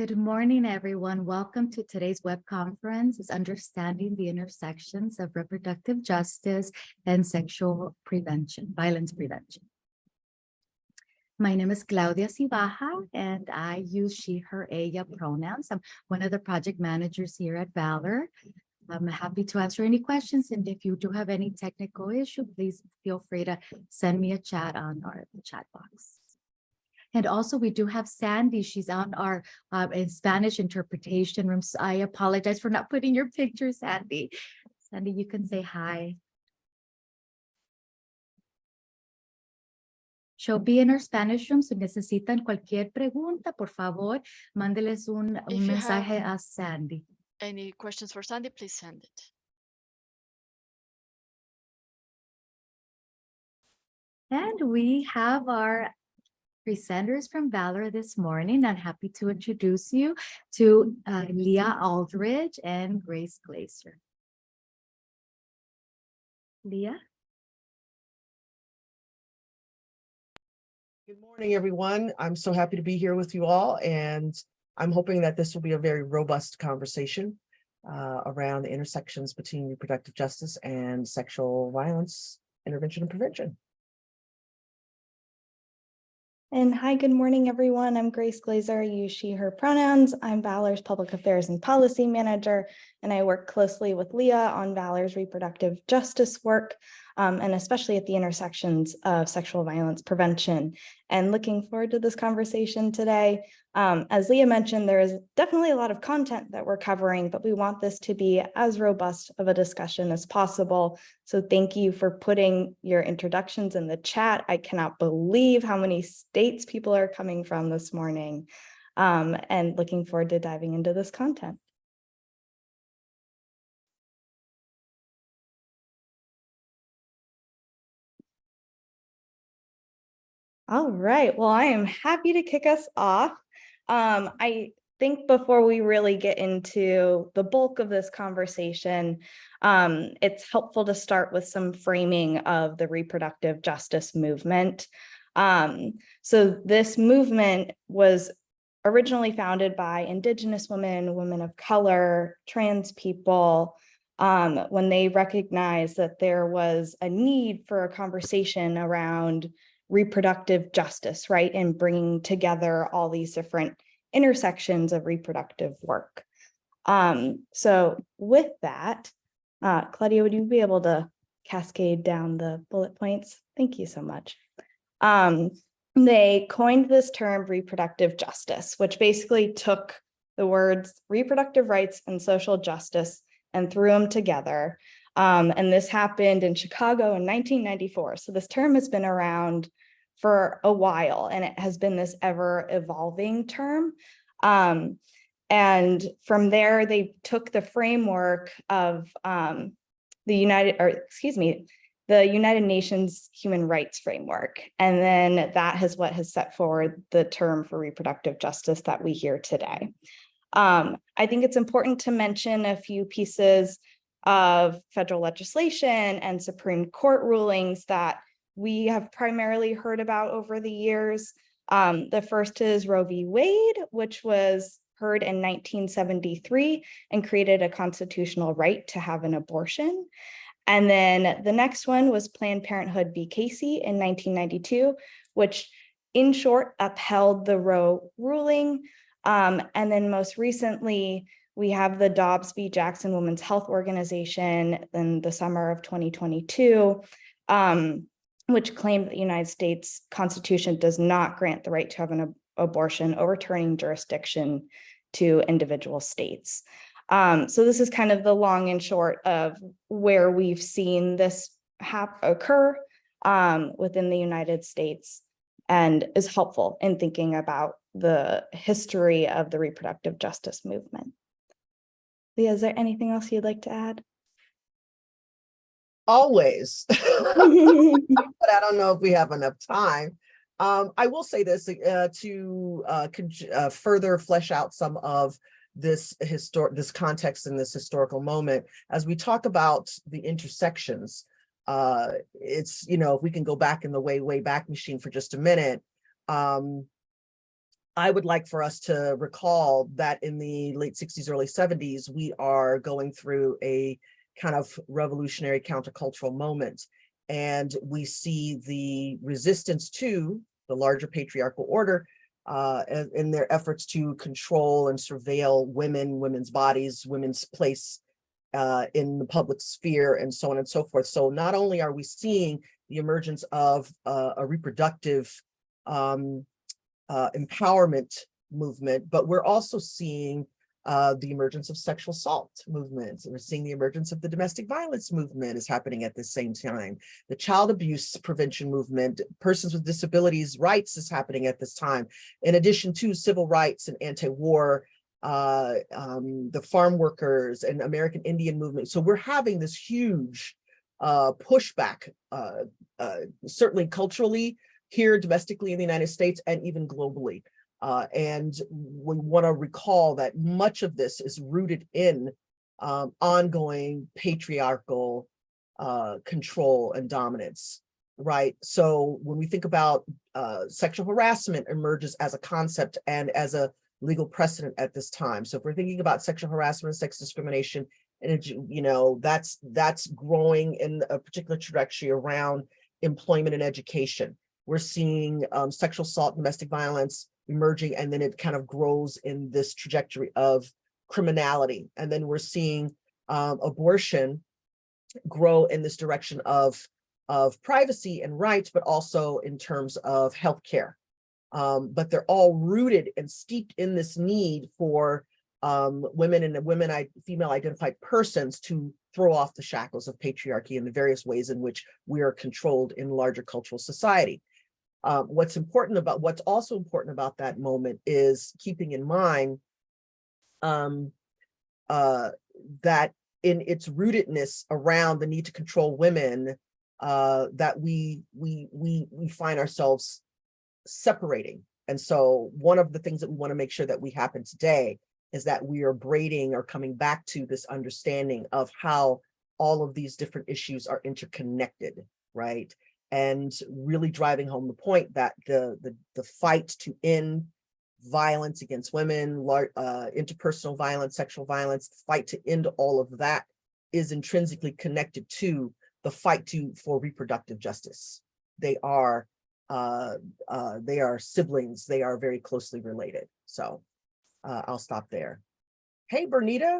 Good morning, everyone. Welcome to today's web conference. It's Understanding the Intersections of Reproductive Justice and Sexual Prevention, Violence Prevention. My name is Claudia Cibaja, and I use she, her, ella pronouns. I'm one of the project managers here at Valor. I'm happy to answer any questions, and if you do have any technical issue, please feel free to send me a chat on our chat box. And also, we do have Sandy. She's on our in Spanish interpretation rooms. I apologize for not putting your picture, Sandy. Sandy, you can say hi. She'll be in our Spanish room. Si necesitan cualquier pregunta, por favor, mándeles un mensaje a Sandy. Any questions for Sandy, please send it. And we have our presenters from Valor this morning. I'm happy to introduce you to Leah Aldridge and Grace Glazer. Leah? Good morning, everyone. I'm so happy to be here with you all, and I'm hoping that this will be a very robust conversation around the intersections between reproductive justice and sexual violence intervention and prevention. And hi, good morning, everyone. I'm Grace Glazer. I use she, her pronouns. I'm Valor's Public Affairs and Policy Manager, and I work closely with Leah on Valor's reproductive justice work, and especially at the intersections of sexual violence prevention. And looking forward to this conversation today. As Leah mentioned, there is definitely a lot of content that we're covering, but we want this to be as robust of a discussion as possible. So thank you for putting your introductions in the chat. I cannot believe how many states people are coming from this morning, and looking forward to diving into this content. All right, well, I am happy to kick us off. I think before we really get into the bulk of this conversation, it's helpful to start with some framing of the reproductive justice movement. So this movement was originally founded by Indigenous women, women of color, trans people, when they recognized that there was a need for a conversation around reproductive justice, right? And bringing together all these different intersections of reproductive work. So with that, Claudia, would you be able to cascade down the bullet points? Thank you so much. They coined this term reproductive justice, which basically took the words reproductive rights and social justice and threw them together. And this happened in Chicago in 1994. So this term has been around for a while, and it has been this ever evolving term. And from there, they took the framework of the United Nations Human Rights Framework. And then that is what has set forward the term for reproductive justice that we hear today. I think it's important to mention a few pieces of federal legislation and Supreme Court rulings that we have primarily heard about over the years. The first is Roe v. Wade, which was heard in 1973 and created a constitutional right to have an abortion. And then the next one was Planned Parenthood v. Casey in 1992, which in short upheld the Roe ruling. And then most recently, we have the Dobbs v. Jackson Women's Health Organization in the summer of 2022, which claimed that the United States Constitution does not grant the right to have an abortion, overturning jurisdiction to individual states. So this is kind of the long and short of where we've seen this occur within the United States, and is helpful in thinking about the history of the reproductive justice movement. Leah, is there anything else you'd like to add? Always, but I don't know if we have enough time. I will say this to further flesh out some of this context in this historical moment. As we talk about the intersections, it's, if we can go back in the way back machine for just a minute, I would like for us to recall that in the late 60s, early 70s, we are going through a kind of revolutionary countercultural moment. And we see the resistance to the larger patriarchal order in their efforts to control and surveil women, women's bodies, women's place in the public sphere, and so on and so forth. So not only are we seeing the emergence of a reproductive empowerment movement, but we're also seeing the emergence of sexual assault movements. We're seeing the emergence of the domestic violence movement is happening at the same time. The child abuse prevention movement, persons with disabilities rights is happening at this time, in addition to civil rights and anti-war, the farm workers and American Indian movement. So we're having this huge pushback, certainly culturally, here domestically in the United States and even globally. And we want to recall that much of this is rooted in ongoing patriarchal control and dominance, right? So when we think about sexual harassment emerges as a concept and as a legal precedent at this time. So if we're thinking about sexual harassment and sex discrimination, and that's growing in a particular trajectory around employment and education. We're seeing sexual assault, domestic violence emerging, and then it kind of grows in this trajectory of criminality. And then we're seeing abortion grow in this direction of privacy and rights, but also in terms of healthcare. But they're all rooted and steeped in this need for women and female identified persons to throw off the shackles of patriarchy and the various ways in which we are controlled in larger cultural society. What's also important about that moment is keeping in mind that in its rootedness around the need to control women, that we find ourselves separating. And so one of the things that we want to make sure that we happen today is that we are braiding or coming back to this understanding of how all of these different issues are interconnected, right? And really driving home the point that the fight to end violence against women, interpersonal violence, sexual violence, the fight to end all of that is intrinsically connected to the fight for reproductive justice. They are siblings. They are very closely related. So I'll stop there. Hey, Bernita,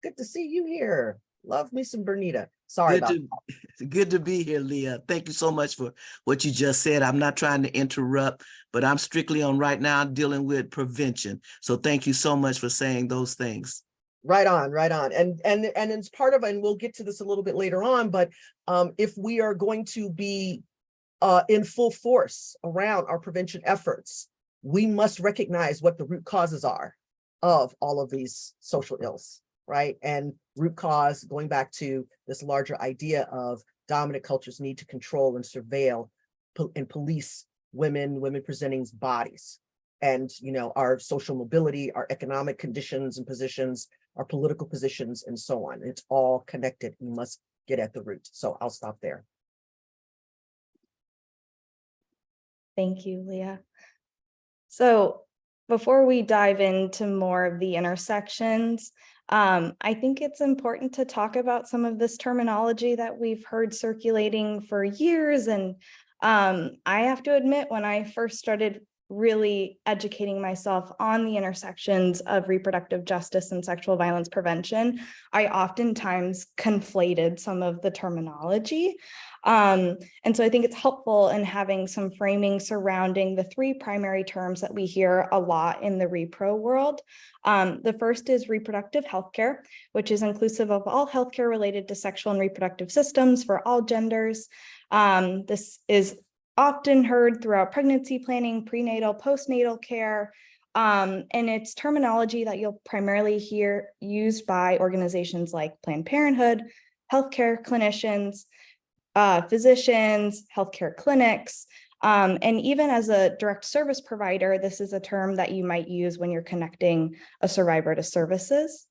good to see you here. Love me some Bernita. Sorry about that. Good to be here, Leah. Thank you so much for what you just said. I'm not trying to interrupt, but I'm strictly on right now dealing with prevention. So thank you so much for saying those things. Right on, right on. And it's part of, and we'll get to this a little bit later on, but if we are going to be in full force around our prevention efforts, we must recognize what the root causes are of all of these social ills, right? And root cause, going back to this larger idea of dominant cultures need to control and surveil and police women presenting bodies, and our social mobility, our economic conditions and positions, our political positions, and so on. It's all connected. We must get at the root. So I'll stop there. Thank you, Leah. So before we dive into more of the intersections, I think it's important to talk about some of this terminology that we've heard circulating for years. And I have to admit, when I first started really educating myself on the intersections of reproductive justice and sexual violence prevention, I oftentimes conflated some of the terminology. And so I think it's helpful in having some framing surrounding the three primary terms that we hear a lot in the repro world. The first is reproductive healthcare, which is inclusive of all healthcare related to sexual and reproductive systems for all genders. This is often heard throughout pregnancy planning, prenatal, postnatal care, and it's terminology that you'll primarily hear used by organizations like Planned Parenthood, healthcare clinicians, physicians, healthcare clinics, and even as a direct service provider, this is a term that you might use when you're connecting a survivor to services.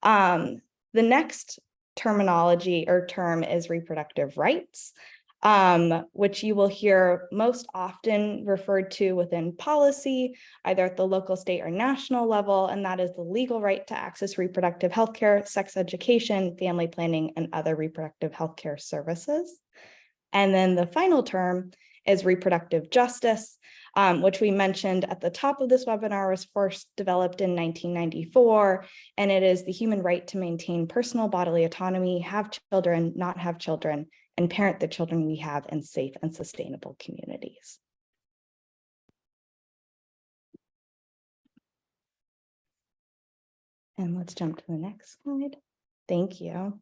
The next terminology or term is reproductive rights. which you will hear most often referred to within policy, either at the local, state, or national level, and that is the legal right to access reproductive health care, sex education, family planning, and other reproductive health care services. And then the final term is reproductive justice, which we mentioned at the top of this webinar, was first developed in 1994, and it is the human right to maintain personal bodily autonomy, have children, not have children, and parent the children we have in safe and sustainable communities. And let's jump to the next slide. Thank you.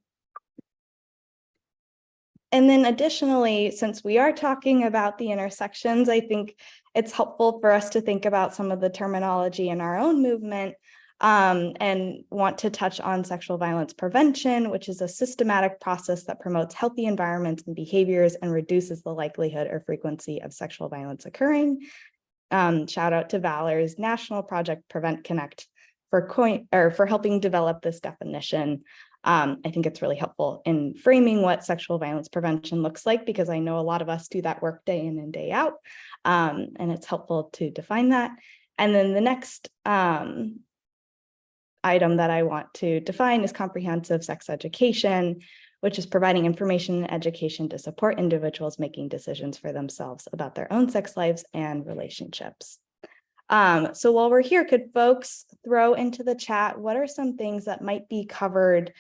And then additionally, since we are talking about the intersections, I think it's helpful for us to think about some of the terminology in our own movement, and want to touch on sexual violence prevention, which is a systematic process that promotes healthy environments and behaviors and reduces the likelihood or frequency of sexual violence occurring. Shout out to Valor's National Project Prevent Connect for helping develop this definition. I think it's really helpful in framing what sexual violence prevention looks like, because I know a lot of us do that work day in and day out, and it's helpful to define that. And then the next item that I want to define is comprehensive sex education, which is providing information and education to support individuals making decisions for themselves about their own sex lives and relationships. So while we're here, could folks throw into the chat, what are some things that might be covered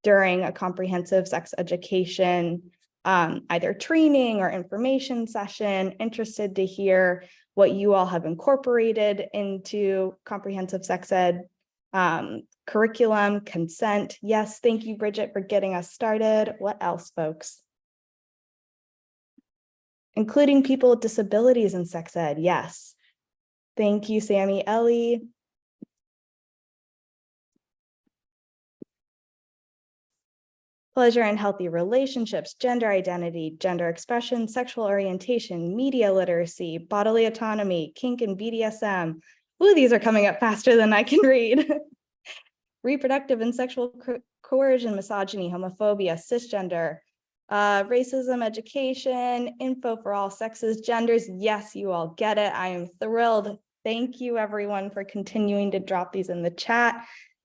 during a comprehensive sex education, either training or information session? Interested to hear what you all have incorporated into comprehensive sex ed curriculum, consent. Yes, thank you, Bridget, for getting us started. What else, folks? Including people with disabilities in sex ed. Yes. Thank you, Sammy, Ellie. Pleasure and healthy relationships, gender identity, gender expression, sexual orientation, media literacy, bodily autonomy, kink and BDSM. Ooh, these are coming up faster than I can read. Reproductive and sexual coercion, misogyny, homophobia, cisgender, racism, education, info for all sexes, genders. Yes, you all get it. I am thrilled. Thank you, everyone, for continuing to drop these in the chat.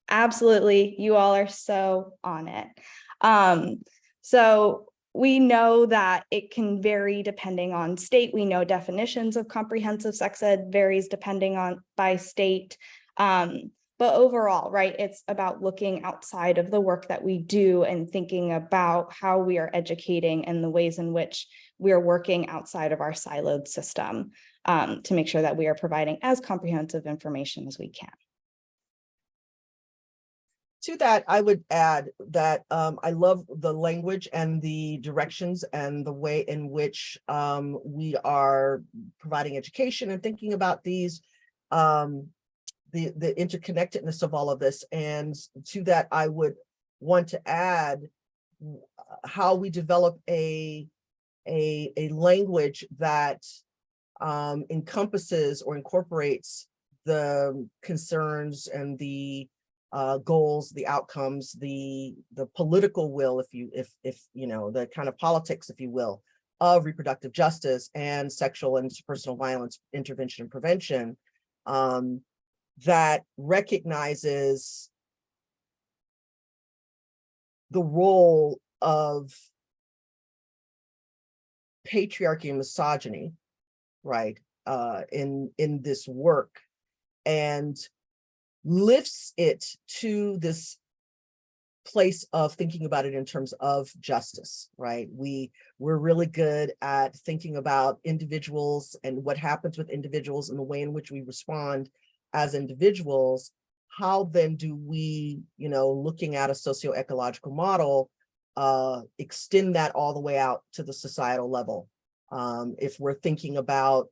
Absolutely, you all are so on it. So we know that it can vary depending on state. We know definitions of comprehensive sex ed varies depending on by state. But overall, right, it's about looking outside of the work that we do and thinking about how we are educating and the ways in which we are working outside of our siloed system, to make sure that we are providing as comprehensive information as we can. To that, I would add that I love the language and the directions and the way in which we are providing education and thinking about these, the interconnectedness of all of this. And to that, I would want to add how we develop a language that encompasses or incorporates the concerns and the goals, the outcomes, the political will, if you know, the kind of politics, if you will, of reproductive justice and sexual and interpersonal violence intervention and prevention, that recognizes the role of patriarchy and misogyny, right, in this work, and lifts it to this place of thinking about it in terms of justice, right? We're really good at thinking about individuals and what happens with individuals and the way in which we respond as individuals. How then do we, you know, looking at a socio-ecological model, extend that all the way out to the societal level? If we're thinking about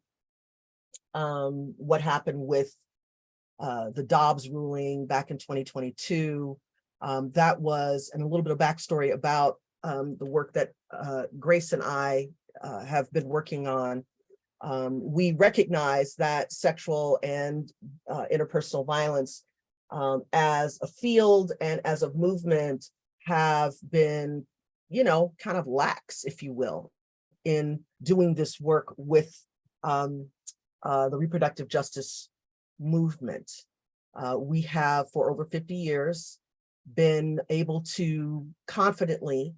what happened with the Dobbs ruling back in 2022, that was, and a little bit of backstory about the work that Grace and I have been working on. We recognize that sexual and interpersonal violence as a field and as a movement have been, you know, kind of lax, if you will, in doing this work with the reproductive justice movement. We have for over 50 years been able to confidently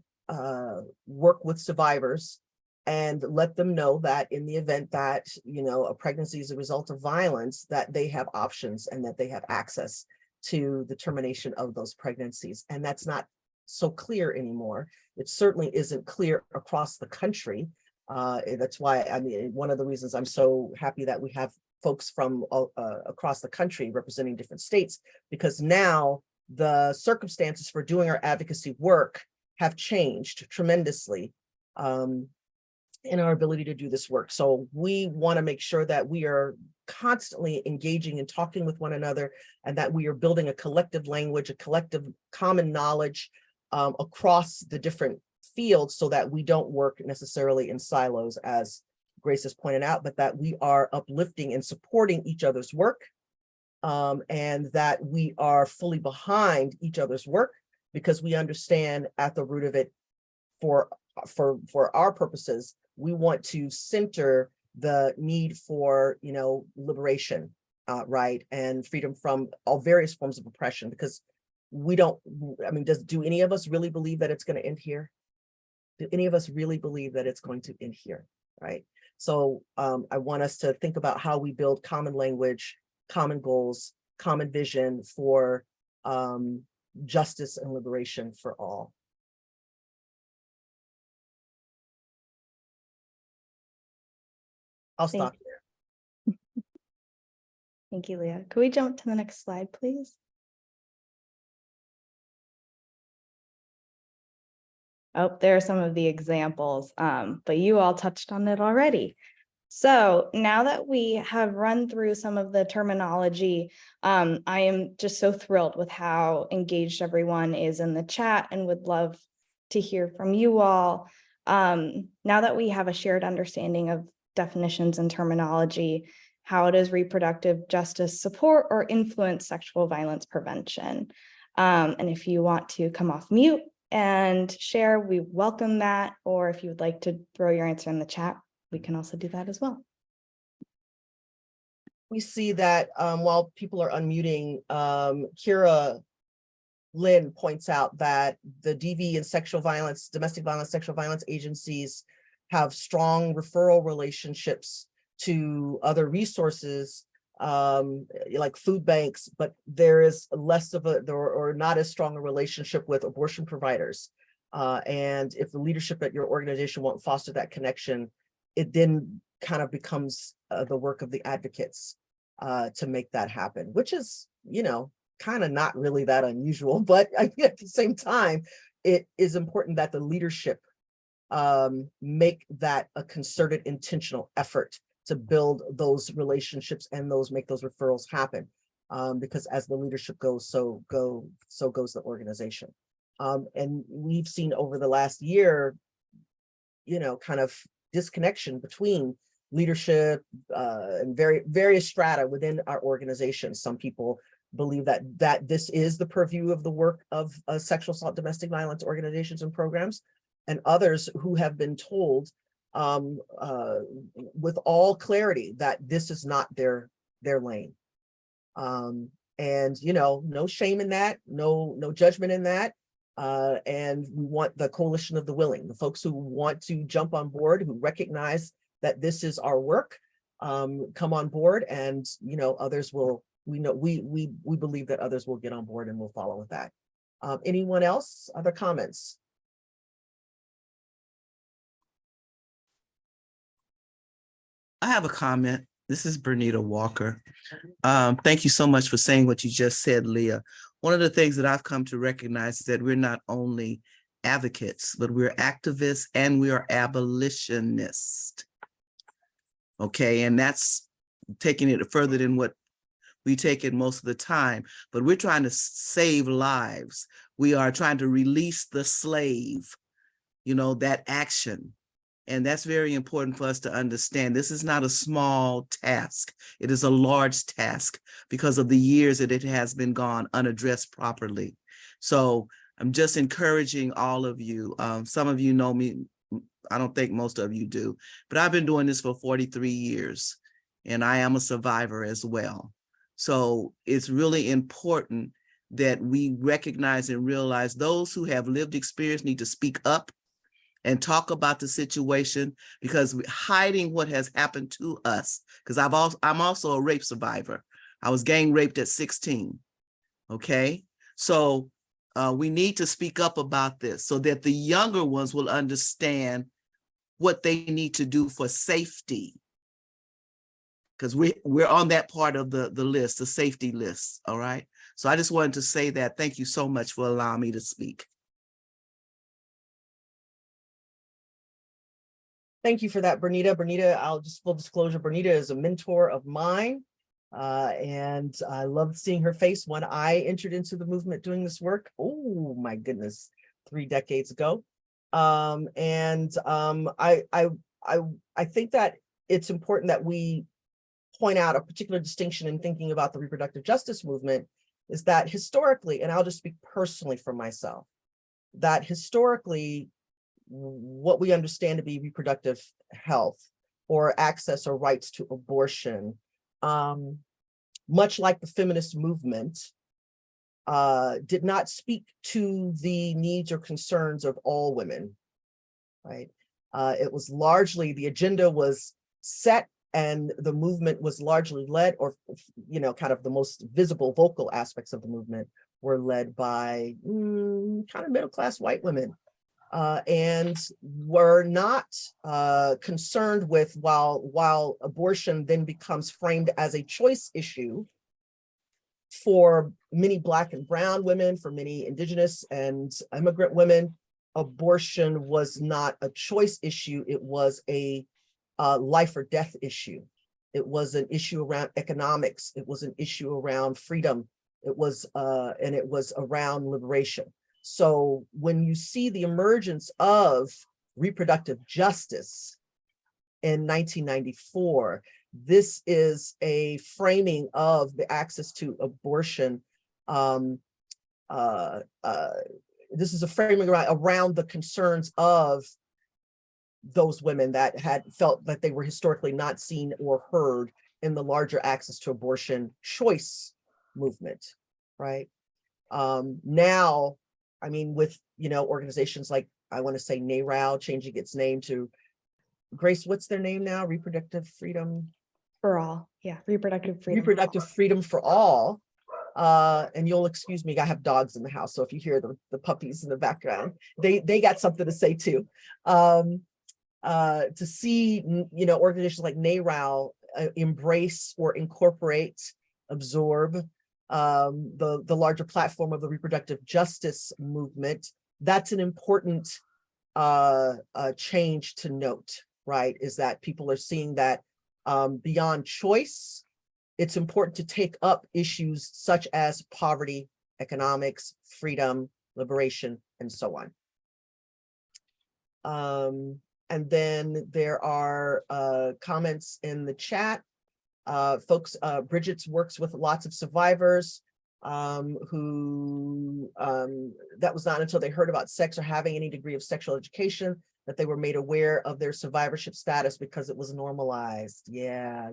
work with survivors and let them know that in the event that, you know, a pregnancy is a result of violence, that they have options and that they have access to the termination of those pregnancies. And that's not so clear anymore. It certainly isn't clear across the country. That's why, I mean, one of the reasons I'm so happy that we have folks from across the country representing different states, because now the circumstances for doing our advocacy work have changed tremendously in our ability to do this work. So we want to make sure that we are constantly engaging and talking with one another, and that we are building a collective language, a collective common knowledge across the different fields, so that we don't work necessarily in silos, as Grace has pointed out, but that we are uplifting and supporting each other's work, and that we are fully behind each other's work, because we understand at the root of it, for our purposes, we want to center the need for, you know, liberation, right, and freedom from all various forms of oppression, because we don't, I mean, do any of us really believe that it's going to end here? Do any of us really believe that it's going to end here, right? So I want us to think about how we build common language, common goals, common vision for justice and liberation for all. I'll stop there. Thank you, Leah. Could we jump to the next slide, please? Oh, there are some of the examples, but you all touched on it already. So now that we have run through some of the terminology, I am just so thrilled with how engaged everyone is in the chat, and would love to hear from you all. Now that we have a shared understanding of definitions and terminology, how does reproductive justice support or influence sexual violence prevention? And if you want to come off mute and share, we welcome that. Or if you would like to throw your answer in the chat, we can also do that as well. We see that while people are unmuting, Kira Lynn points out that the DV and sexual violence, domestic violence, sexual violence agencies have strong referral relationships to other resources like food banks, but there is less of a, or not as strong a relationship with abortion providers. And if the leadership at your organization won't foster that connection, it then kind of becomes the work of the advocates to make that happen, which is, you know, kind of not really that unusual, but at the same time, it is important that the leadership make that a concerted, intentional effort to build those relationships and make those referrals happen. Because as the leadership goes, so goes the organization. And we've seen over the last year, you know, kind of disconnection between leadership and various strata within our organization. Some people believe that this is the purview of the work of sexual assault, domestic violence organizations and programs, and others who have been told with all clarity that this is not their lane. And, you know, no shame in that, no judgment in that. And we want the coalition of the willing, the folks who want to jump on board, who recognize that this is our work, come on board, and, you know, others will, we believe that others will get on board and will follow with that. Anyone else? Other comments? I have a comment. This is Bernita Walker. Thank you so much for saying what you just said, Leah. One of the things that I've come to recognize is that we're not only advocates, but we're activists and we are abolitionists. Okay, and that's taking it further than what we take it most of the time, but we're trying to save lives. We are trying to release the slave, you know, that action. And that's very important for us to understand. This is not a small task. It is a large task because of the years that it has been gone unaddressed properly. So I'm just encouraging all of you. Some of you know me I don't think most of you do, but I've been doing this for 43 years and I am a survivor as well. So it's really important that we recognize and realize those who have lived experience need to speak up and talk about the situation, because hiding what has happened to us, because I'm also a rape survivor. I was gang raped at 16. Okay, so we need to speak up about this so that the younger ones will understand what they need to do for safety. Because we're on that part of the list, the safety list. All right. So I just wanted to say that. Thank you so much for allowing me to speak. Thank you for that, Bernita. Bernita, I'll just full disclosure, Bernita is a mentor of mine. And I loved seeing her face when I entered into the movement doing this work. Oh my goodness, 3 decades ago. I think that it's important that we point out a particular distinction in thinking about the reproductive justice movement is that historically, and I'll just speak personally for myself, that historically, what we understand to be reproductive health or access or rights to abortion, much like the feminist movement, did not speak to the needs or concerns of all women, right? It was largely, the agenda was set and the movement was largely led, or, kind of the most visible vocal aspects of the movement were led by kind of middle-class white women. And were not concerned with, while abortion then becomes framed as a choice issue for many Black and brown women, for many Indigenous and immigrant women, abortion was not a choice issue. It was a life or death issue. It was an issue around economics. It was an issue around freedom. It was around liberation. So when you see the emergence of reproductive justice in 1994, this is a framing of the access to abortion. This is a framing around the concerns of those women that had felt that they were historically not seen or heard in the larger access to abortion choice movement, right? Now, I mean, with, organizations like, I want to say NARAL changing its name to, Grace, what's their name now? Reproductive Freedom For all. Yeah. Reproductive freedom. Reproductive Freedom for All. And you'll excuse me, I have dogs in the house. So if you hear the puppies in the background, they got something to say too. To see, organizations like NARAL embrace or incorporate, absorb the larger platform of the reproductive justice movement, that's an important change to note, right? Is that people are seeing that beyond choice, it's important to take up issues such as poverty, economics, freedom, liberation, and so on. And then there are comments in the chat. Folks, Bridget's works with lots of survivors who, that was not until they heard about sex or having any degree of sexual education that they were made aware of their survivorship status because it was normalized. Yeah.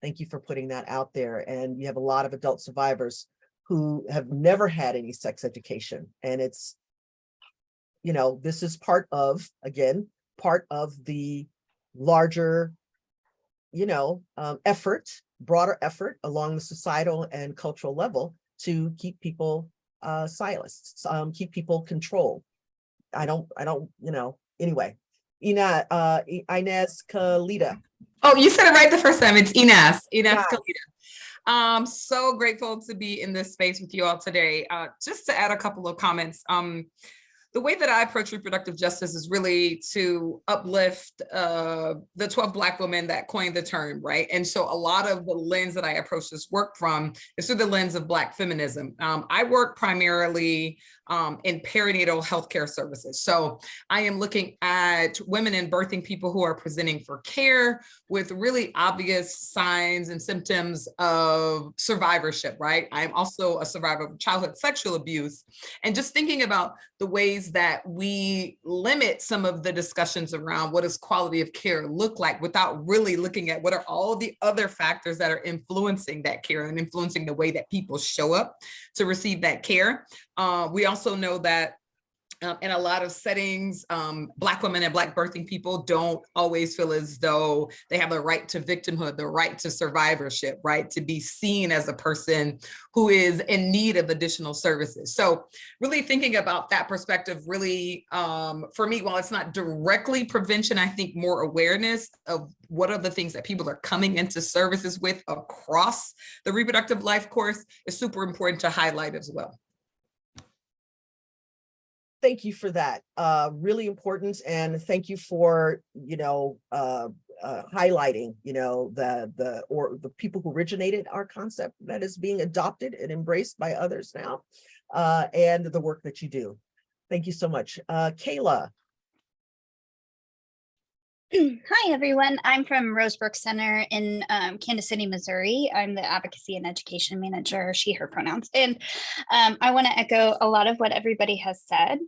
Thank you for putting that out there. And you have a lot of adult survivors who have never had any sex education. And it's, this is part of the larger, broader effort along the societal and cultural level to keep people silenced, keep people controlled. Anyway, Inez Kalita. Oh, you said it right the first time. It's Inez Yeah. Kalita. I'm so grateful to be in this space with you all today. Just to add a couple of comments. The way that I approach reproductive justice is really to uplift the 12 Black women that coined the term, right? And so a lot of the lens that I approach this work from is through the lens of Black feminism. I work primarily in perinatal healthcare services. So I am looking at women and birthing people who are presenting for care with really obvious signs and symptoms of survivorship, right? I'm also a survivor of childhood sexual abuse. And just thinking about the ways ways that we limit some of the discussions around what does quality of care look like without really looking at what are all the other factors that are influencing that care and influencing the way that people show up to receive that care. We also know that in a lot of settings, Black women and Black birthing people don't always feel as though they have the right to victimhood, the right to survivorship, right? To be seen as a person who is in need of additional services. So really thinking about that perspective really, for me, while it's not directly prevention, I think more awareness of what are the things that people are coming into services with across the reproductive life course is super important to highlight as well. Thank you for that. Really important. And thank you for, highlighting, the people who originated our concept that is being adopted and embraced by others now, and the work that you do. Thank you so much. Kayla. Hi, everyone. I'm from Rosebrook Center in Kansas City, Missouri. I'm the Advocacy and Education Manager, she, her pronouns. And I want to echo a lot of what everybody has said,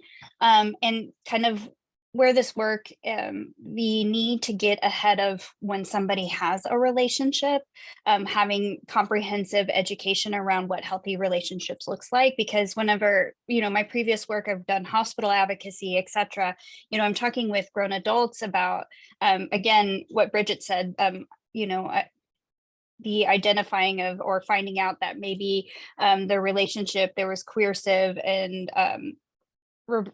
and kind of where this work, we need to get ahead of when somebody has a relationship, having comprehensive education around what healthy relationships looks like. Because whenever, my previous work, I've done hospital advocacy, et cetera, I'm talking with grown adults about, again, what Bridget said, the identifying of or finding out that maybe the relationship, there was coercive and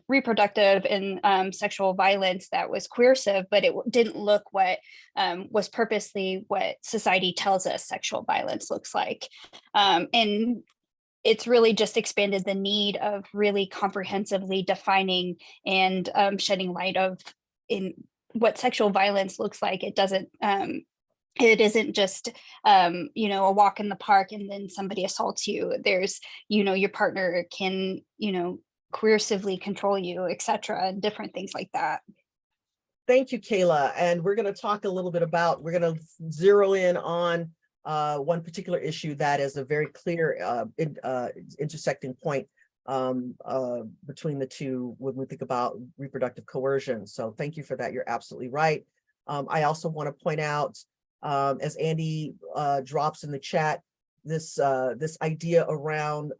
reproductive and sexual violence that was coercive, but it didn't look what was purposely what society tells us sexual violence looks like. And it's really just expanded the need of really comprehensively defining and shedding light of in what sexual violence looks like. It isn't just, a walk in the park and then somebody assaults you. There's, your partner can, coercively control you, et cetera, and different things like that. Thank you, Kayla. And we're going to talk a little bit about, we're going to zero in on one particular issue that is a very clear intersecting point between the two when we think about reproductive coercion. So thank you for that. You're absolutely right. I also want to point out, as Andy drops in the chat, this idea around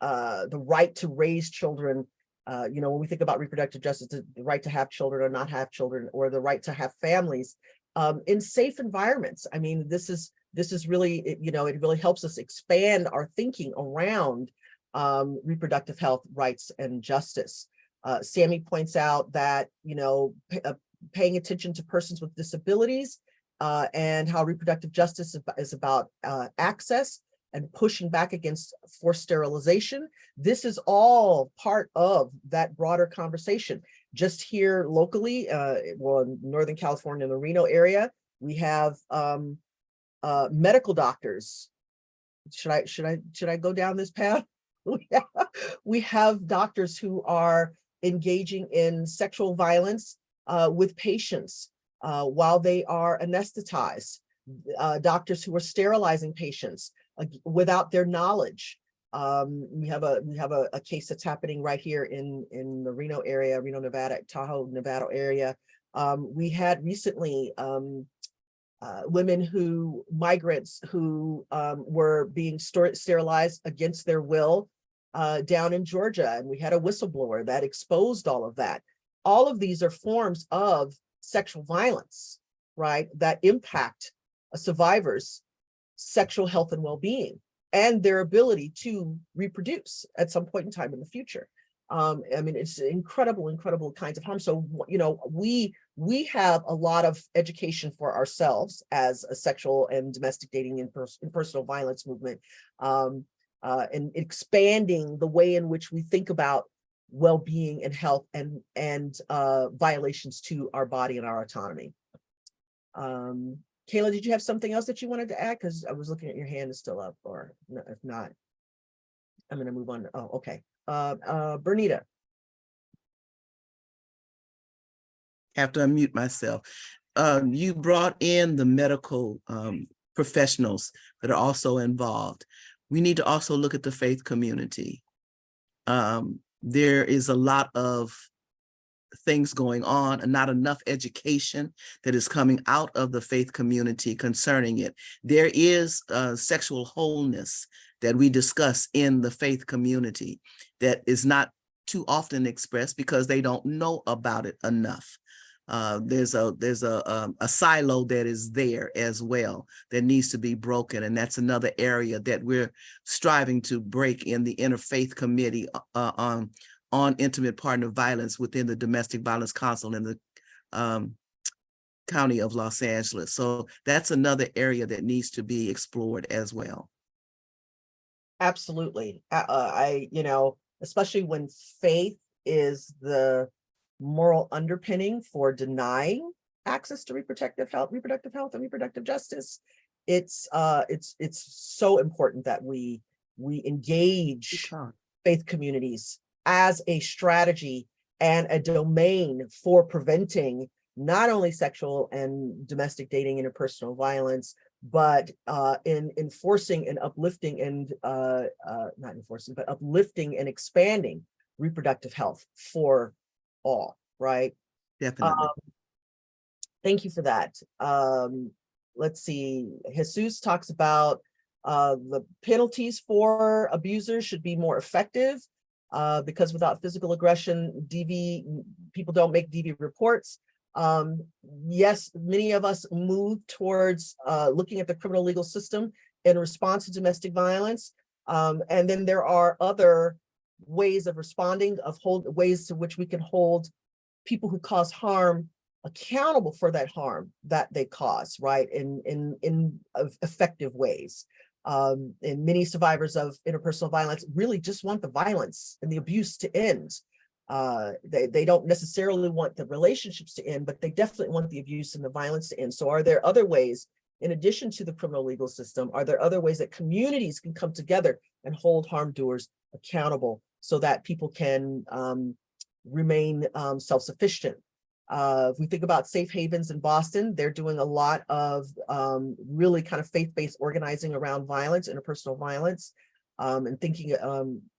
the right to raise children. When we think about reproductive justice, the right to have children or not have children, or the right to have families in safe environments. I mean, this is really, it really helps us expand our thinking around reproductive health, rights, and justice. Sammy points out that, paying attention to persons with disabilities and how reproductive justice is about access and pushing back against forced sterilization. This is all part of that broader conversation. Just here locally, in Northern California, in the Reno area, we have medical doctors. Should I go down this path? We have doctors who are engaging in sexual violence with patients while they are anesthetized. Doctors who are sterilizing patients without their knowledge. We have a case that's happening right here in the Reno area, Reno, Nevada, Tahoe, Nevada area. We had recently migrants who were being sterilized against their will down in Georgia, and we had a whistleblower that exposed all of that. All of these are forms of sexual violence, right, that impact survivors' sexual health and well-being and their ability to reproduce at some point in time in the future. I mean, it's incredible kinds of harm. So, we have a lot of education for ourselves as a sexual and domestic dating and personal violence movement, and expanding the way in which we think about well-being and health and violations to our body and our autonomy. Kayla, did you have something else that you wanted to add? Because I was looking at your hand is still up, or if not, I'm going to move on. Oh, okay. Bernita. Have to unmute myself. You brought in the medical professionals that are also involved. We need to also look at the faith community. there is a lot of things going on and not enough education that is coming out of the faith community concerning it. There is sexual wholeness that we discuss in the faith community that is not too often expressed because they don't know about it enough. There's a silo that is there as well that needs to be broken, and that's another area that we're striving to break in the Interfaith Committee on intimate partner violence within the Domestic Violence Council in the County of Los Angeles. So that's another area that needs to be explored as well. Absolutely. Especially when faith is the moral underpinning for denying access to reproductive health and reproductive justice. It's so important that we engage faith communities as a strategy and a domain for preventing not only sexual and domestic dating and interpersonal violence, but in enforcing and uplifting and not enforcing, but uplifting and expanding reproductive health for all, right? Definitely. Thank you for that. Let's see. Jesus talks about the penalties for abusers should be more effective because without physical aggression, people don't make DV reports. Yes, many of us move towards looking at the criminal legal system in response to domestic violence. And then there are other ways of responding, ways to which we can hold people who cause harm accountable for that harm that they cause, right? In effective ways. And many survivors of interpersonal violence really just want the violence and the abuse to end. They don't necessarily want the relationships to end, but they definitely want the abuse and the violence to end. So are there other ways, in addition to the criminal legal system, are there other ways that communities can come together and hold harm doers accountable so that people can remain self-sufficient? If we think about safe havens in Boston, they're doing a lot of really kind of faith-based organizing around violence, interpersonal violence, and thinking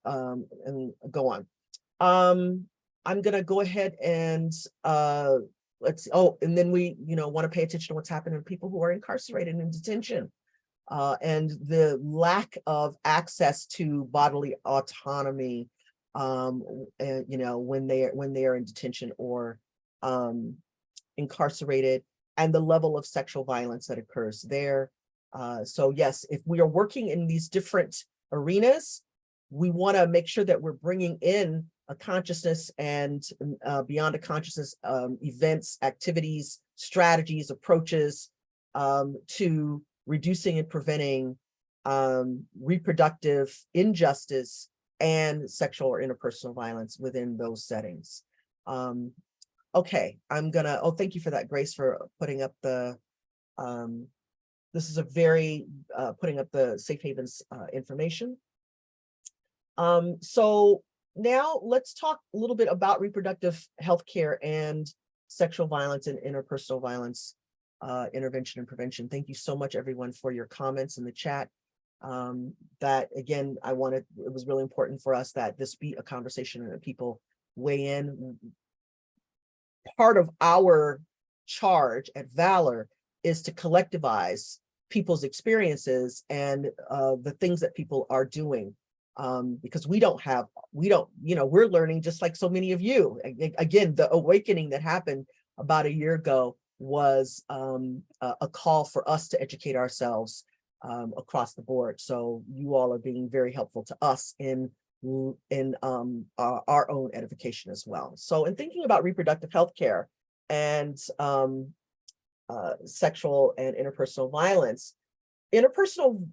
and go on. I'm gonna go ahead and let's see. Oh, and then we want to pay attention to what's happening to people who are incarcerated in detention and the lack of access to bodily autonomy and, when they are in detention or incarcerated, and the level of sexual violence that occurs there. So yes, if we are working in these different arenas, we want to make sure that we're bringing in a consciousness and beyond a consciousness events, activities, strategies, approaches to reducing and preventing reproductive injustice and sexual or interpersonal violence within those settings. Okay, thank you for that, Grace, for putting up the, this is a very, putting up the Safe Havens information. So now let's talk a little bit about reproductive health care and sexual violence and interpersonal violence intervention and prevention. Thank you so much, everyone, for your comments in the chat. That again, it was really important for us that this be a conversation and that people weigh in. Part of our charge at Valor is to collectivize people's experiences and the things that people are doing. Because we're learning just like so many of you. Again, the awakening that happened about a year ago was a call for us to educate ourselves across the board. So you all are being very helpful to us in our own edification as well. So in thinking about reproductive health care and sexual and interpersonal violence, interpersonal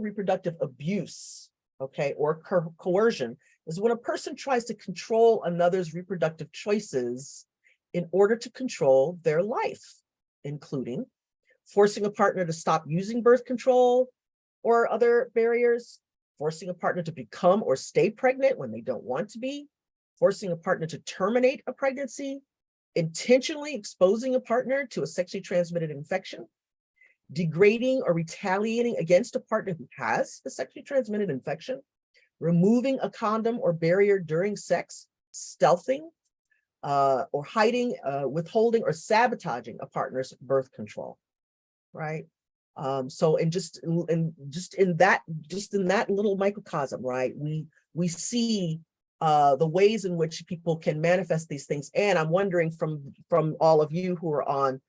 reproductive abuse, okay, or coercion is when a person tries to control another's reproductive choices in order to control their life, including forcing a partner to stop using birth control or other barriers, forcing a partner to become or stay pregnant when they don't want to be, forcing a partner to terminate a pregnancy, intentionally exposing a partner to a sexually transmitted infection, degrading or retaliating against a partner who has a sexually transmitted infection, removing a condom or barrier during sex, stealthing, or hiding, withholding, or sabotaging a partner's birth control, right? So, and just in that little microcosm, right? We see the ways in which people can manifest these things. And I'm wondering from all of you who are on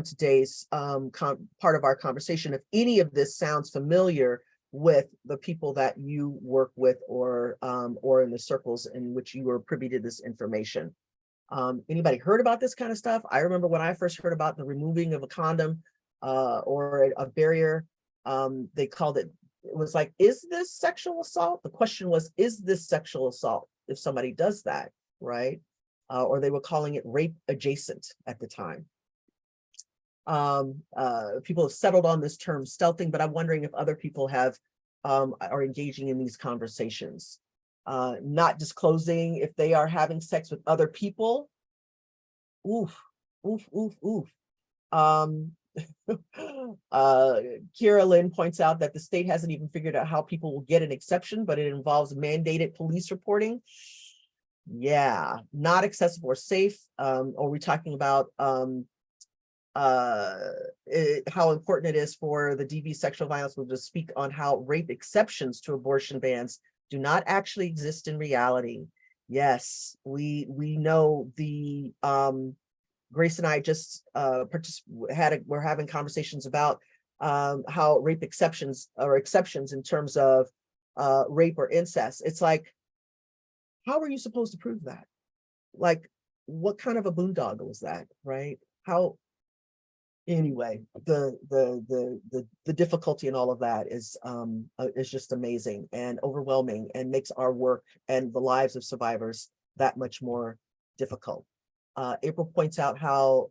today's part of our conversation, if any of this sounds familiar with the people that you work with, or in the circles in which you were privy to this information. Anybody heard about this kind of stuff? I remember when I first heard about the removing of a condom or a barrier, they called it was like, is this sexual assault? The question was, is this sexual assault if somebody does that, right? Or they were calling it rape adjacent at the time. People have settled on this term stealthing, but I'm wondering if other people are engaging in these conversations. Not disclosing if they are having sex with other people. Oof, oof, oof, oof. Kira Lynn points out that the state hasn't even figured out how people will get an exception, but it involves mandated police reporting. Yeah, not accessible or safe. Are we talking about how important it is for the DV sexual violence will to speak on how rape exceptions to abortion bans do not actually exist in reality. Yes, we know the Grace and I just we're having conversations about how rape exceptions in terms of rape or incest. It's like, how are you supposed to prove that? Like, what kind of a boondoggle is that, right? How? Anyway, the difficulty in all of that is just amazing and overwhelming, and makes our work and the lives of survivors that much more difficult. April points out how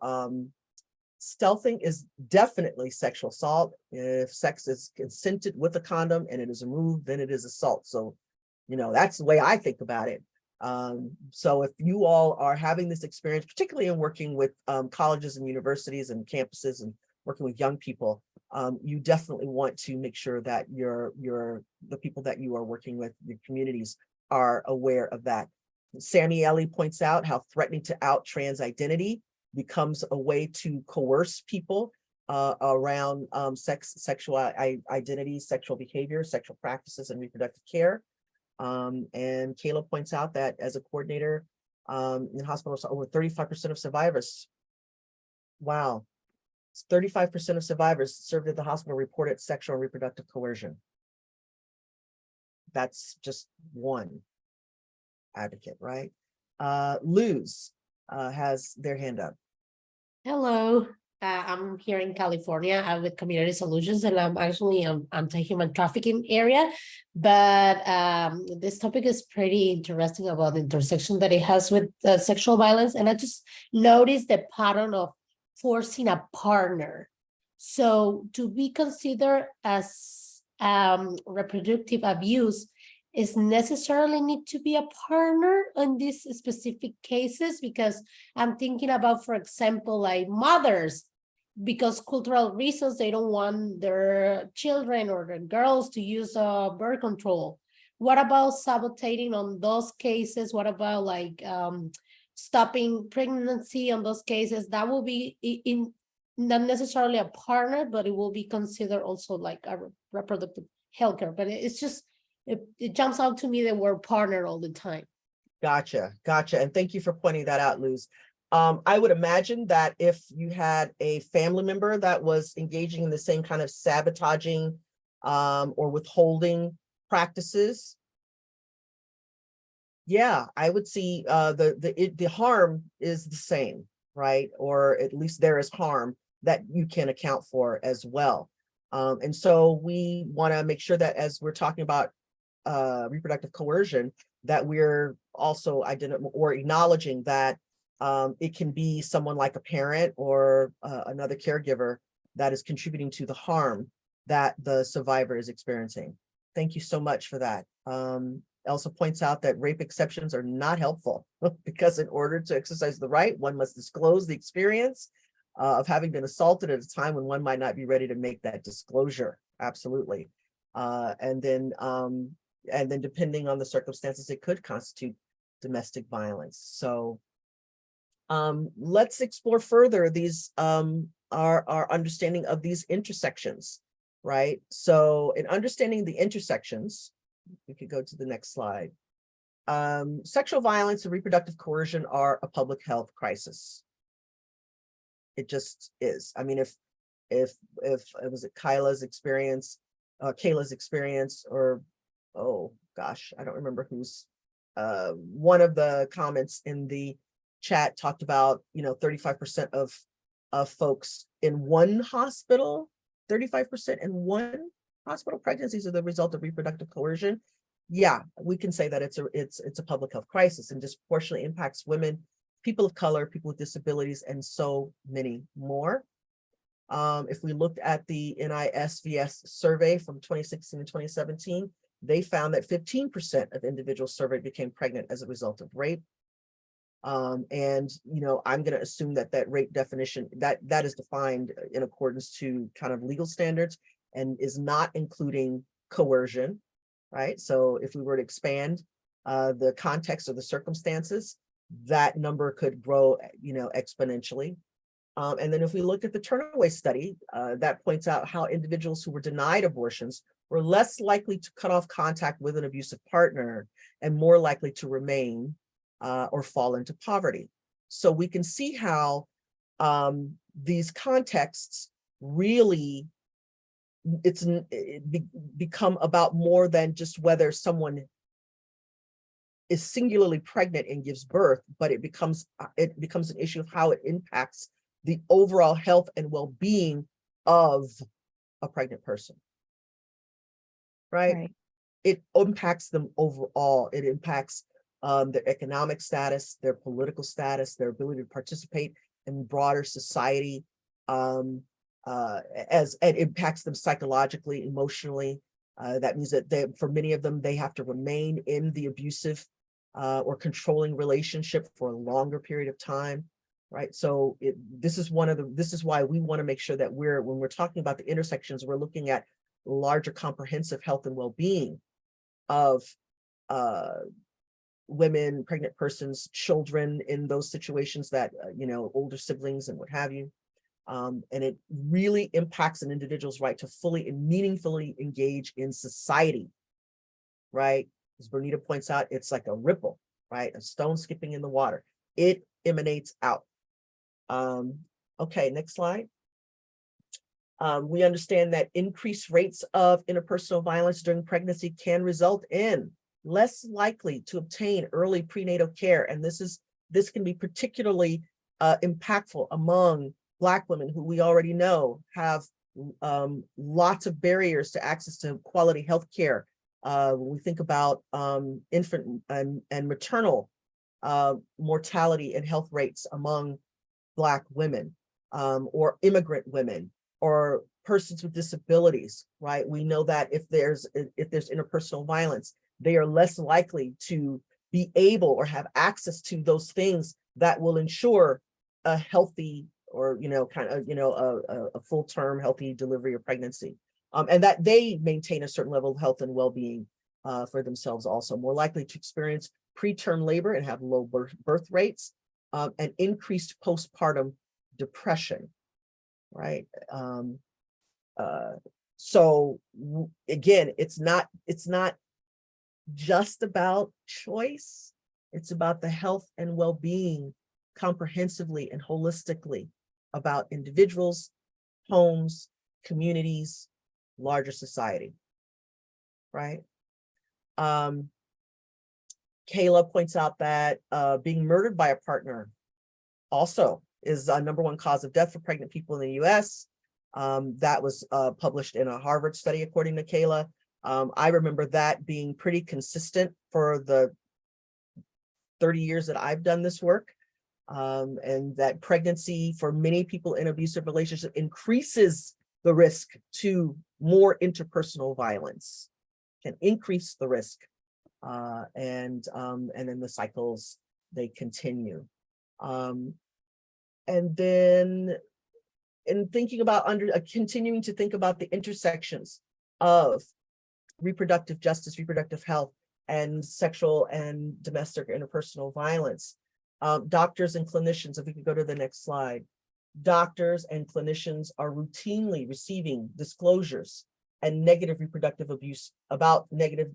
stealthing is definitely sexual assault. If sex is consented with a condom and it is removed, then it is assault. So, that's the way I think about it. So if you all are having this experience, particularly in working with colleges and universities and campuses and working with young people, you definitely want to make sure that the people that you are working with, your communities, are aware of that. Sammy Ellie points out how threatening to out trans identity becomes a way to coerce people around sexual identity, sexual behavior, sexual practices, and reproductive care. And Kayla points out that as a coordinator in hospitals, over 35% of survivors, wow, 35% of survivors served at the hospital reported sexual and reproductive coercion. That's just one advocate, right? Luz has their hand up. Hello, I'm here in California with Community Solutions, and I'm actually anti-human trafficking area. But this topic is pretty interesting about the intersection that it has with sexual violence. And I just noticed the pattern of forcing a partner. So to be considered as reproductive abuse, is necessarily need to be a partner in these specific cases, because I'm thinking about, for example, like mothers, because cultural reasons, they don't want their children or their girls to use birth control. What about sabotaging on those cases? What about like stopping pregnancy on those cases? That will be in not necessarily a partner, but it will be considered also like a reproductive healthcare. But it's just, it jumps out to me that we're partner all the time. Gotcha. And thank you for pointing that out, Luz. I would imagine that if you had a family member that was engaging in the same kind of sabotaging or withholding practices, yeah, I would see the harm is the same, right? Or at least there is harm that you can account for as well. And so we want to make sure that as we're talking about reproductive coercion, that we're also acknowledging that it can be someone like a parent or another caregiver that is contributing to the harm that the survivor is experiencing. Thank you so much for that. Elsa points out that rape exceptions are not helpful because in order to exercise the right, one must disclose the experience of having been assaulted at a time when one might not be ready to make that disclosure. Absolutely. And then and then depending on the circumstances, it could constitute domestic violence. So let's explore further these our understanding of these intersections, right? So in understanding the intersections, we could go to the next slide. Sexual violence and reproductive coercion are a public health crisis. It just is. I mean, if it was Kayla's experience, or oh gosh, I don't remember who's one of the comments in the chat talked about, 35% of folks in one hospital, 35% in one hospital pregnancies are the result of reproductive coercion. Yeah, we can say that it's a public health crisis and disproportionately impacts women, people of color, people with disabilities, and so many more. If we looked at the NISVS survey from 2016 and 2017, they found that 15% of individuals surveyed became pregnant as a result of rape. And I'm going to assume that rape definition that is defined in accordance to kind of legal standards and is not including coercion, right? So if we were to expand the context of the circumstances, that number could grow, exponentially. And then if we look at the Turnaway study, that points out how individuals who were denied abortions were less likely to cut off contact with an abusive partner and more likely to remain or fall into poverty. So we can see how these contexts really become about more than just whether someone is singularly pregnant and gives birth, but it becomes an issue of how it impacts the overall health and well-being of a pregnant person, right? It impacts them overall. It impacts their economic status, their political status, their ability to participate in broader society, as it impacts them psychologically, emotionally. That means that for many of them, they have to remain in the abusive or controlling relationship for a longer period of time, right? So this is why we want to make sure that when we're talking about the intersections, we're looking at larger comprehensive health and well-being of women, pregnant persons, children in those situations that, older siblings and what have you. And it really impacts an individual's right to fully and meaningfully engage in society, right? As Bernita points out, it's like a ripple, right? A stone skipping in the water. It emanates out. Okay, next slide. We understand that increased rates of interpersonal violence during pregnancy can result in less likely to obtain early prenatal care. And this can be particularly impactful among Black women who we already know have lots of barriers to access to quality health care. When we think about infant and maternal mortality and health rates among Black women or immigrant women or persons with disabilities, right? We know that if there's interpersonal violence, they are less likely to be able or have access to those things that will ensure a healthy or a full-term healthy delivery or pregnancy, and that they maintain a certain level of health and well-being for themselves. Also more likely to experience preterm labor and have low birth rates and increased postpartum depression, right? So again, it's not just about choice. It's about the health and well-being comprehensively and holistically about individuals, homes, communities, larger society, right? Kayla points out that being murdered by a partner also is a #1 cause of death for pregnant people in the US. That was published in a Harvard study, according to Kayla. I remember that being pretty consistent for the 30 years that I've done this work. And that pregnancy for many people in abusive relationships increases the risk to more interpersonal violence, can increase the risk. And then the cycles, they continue. And then in thinking about continuing to think about the intersections of reproductive justice, reproductive health, and sexual and domestic interpersonal violence. Doctors and clinicians, if we could go to the next slide, doctors and clinicians are routinely receiving disclosures and negative reproductive abuse about navigated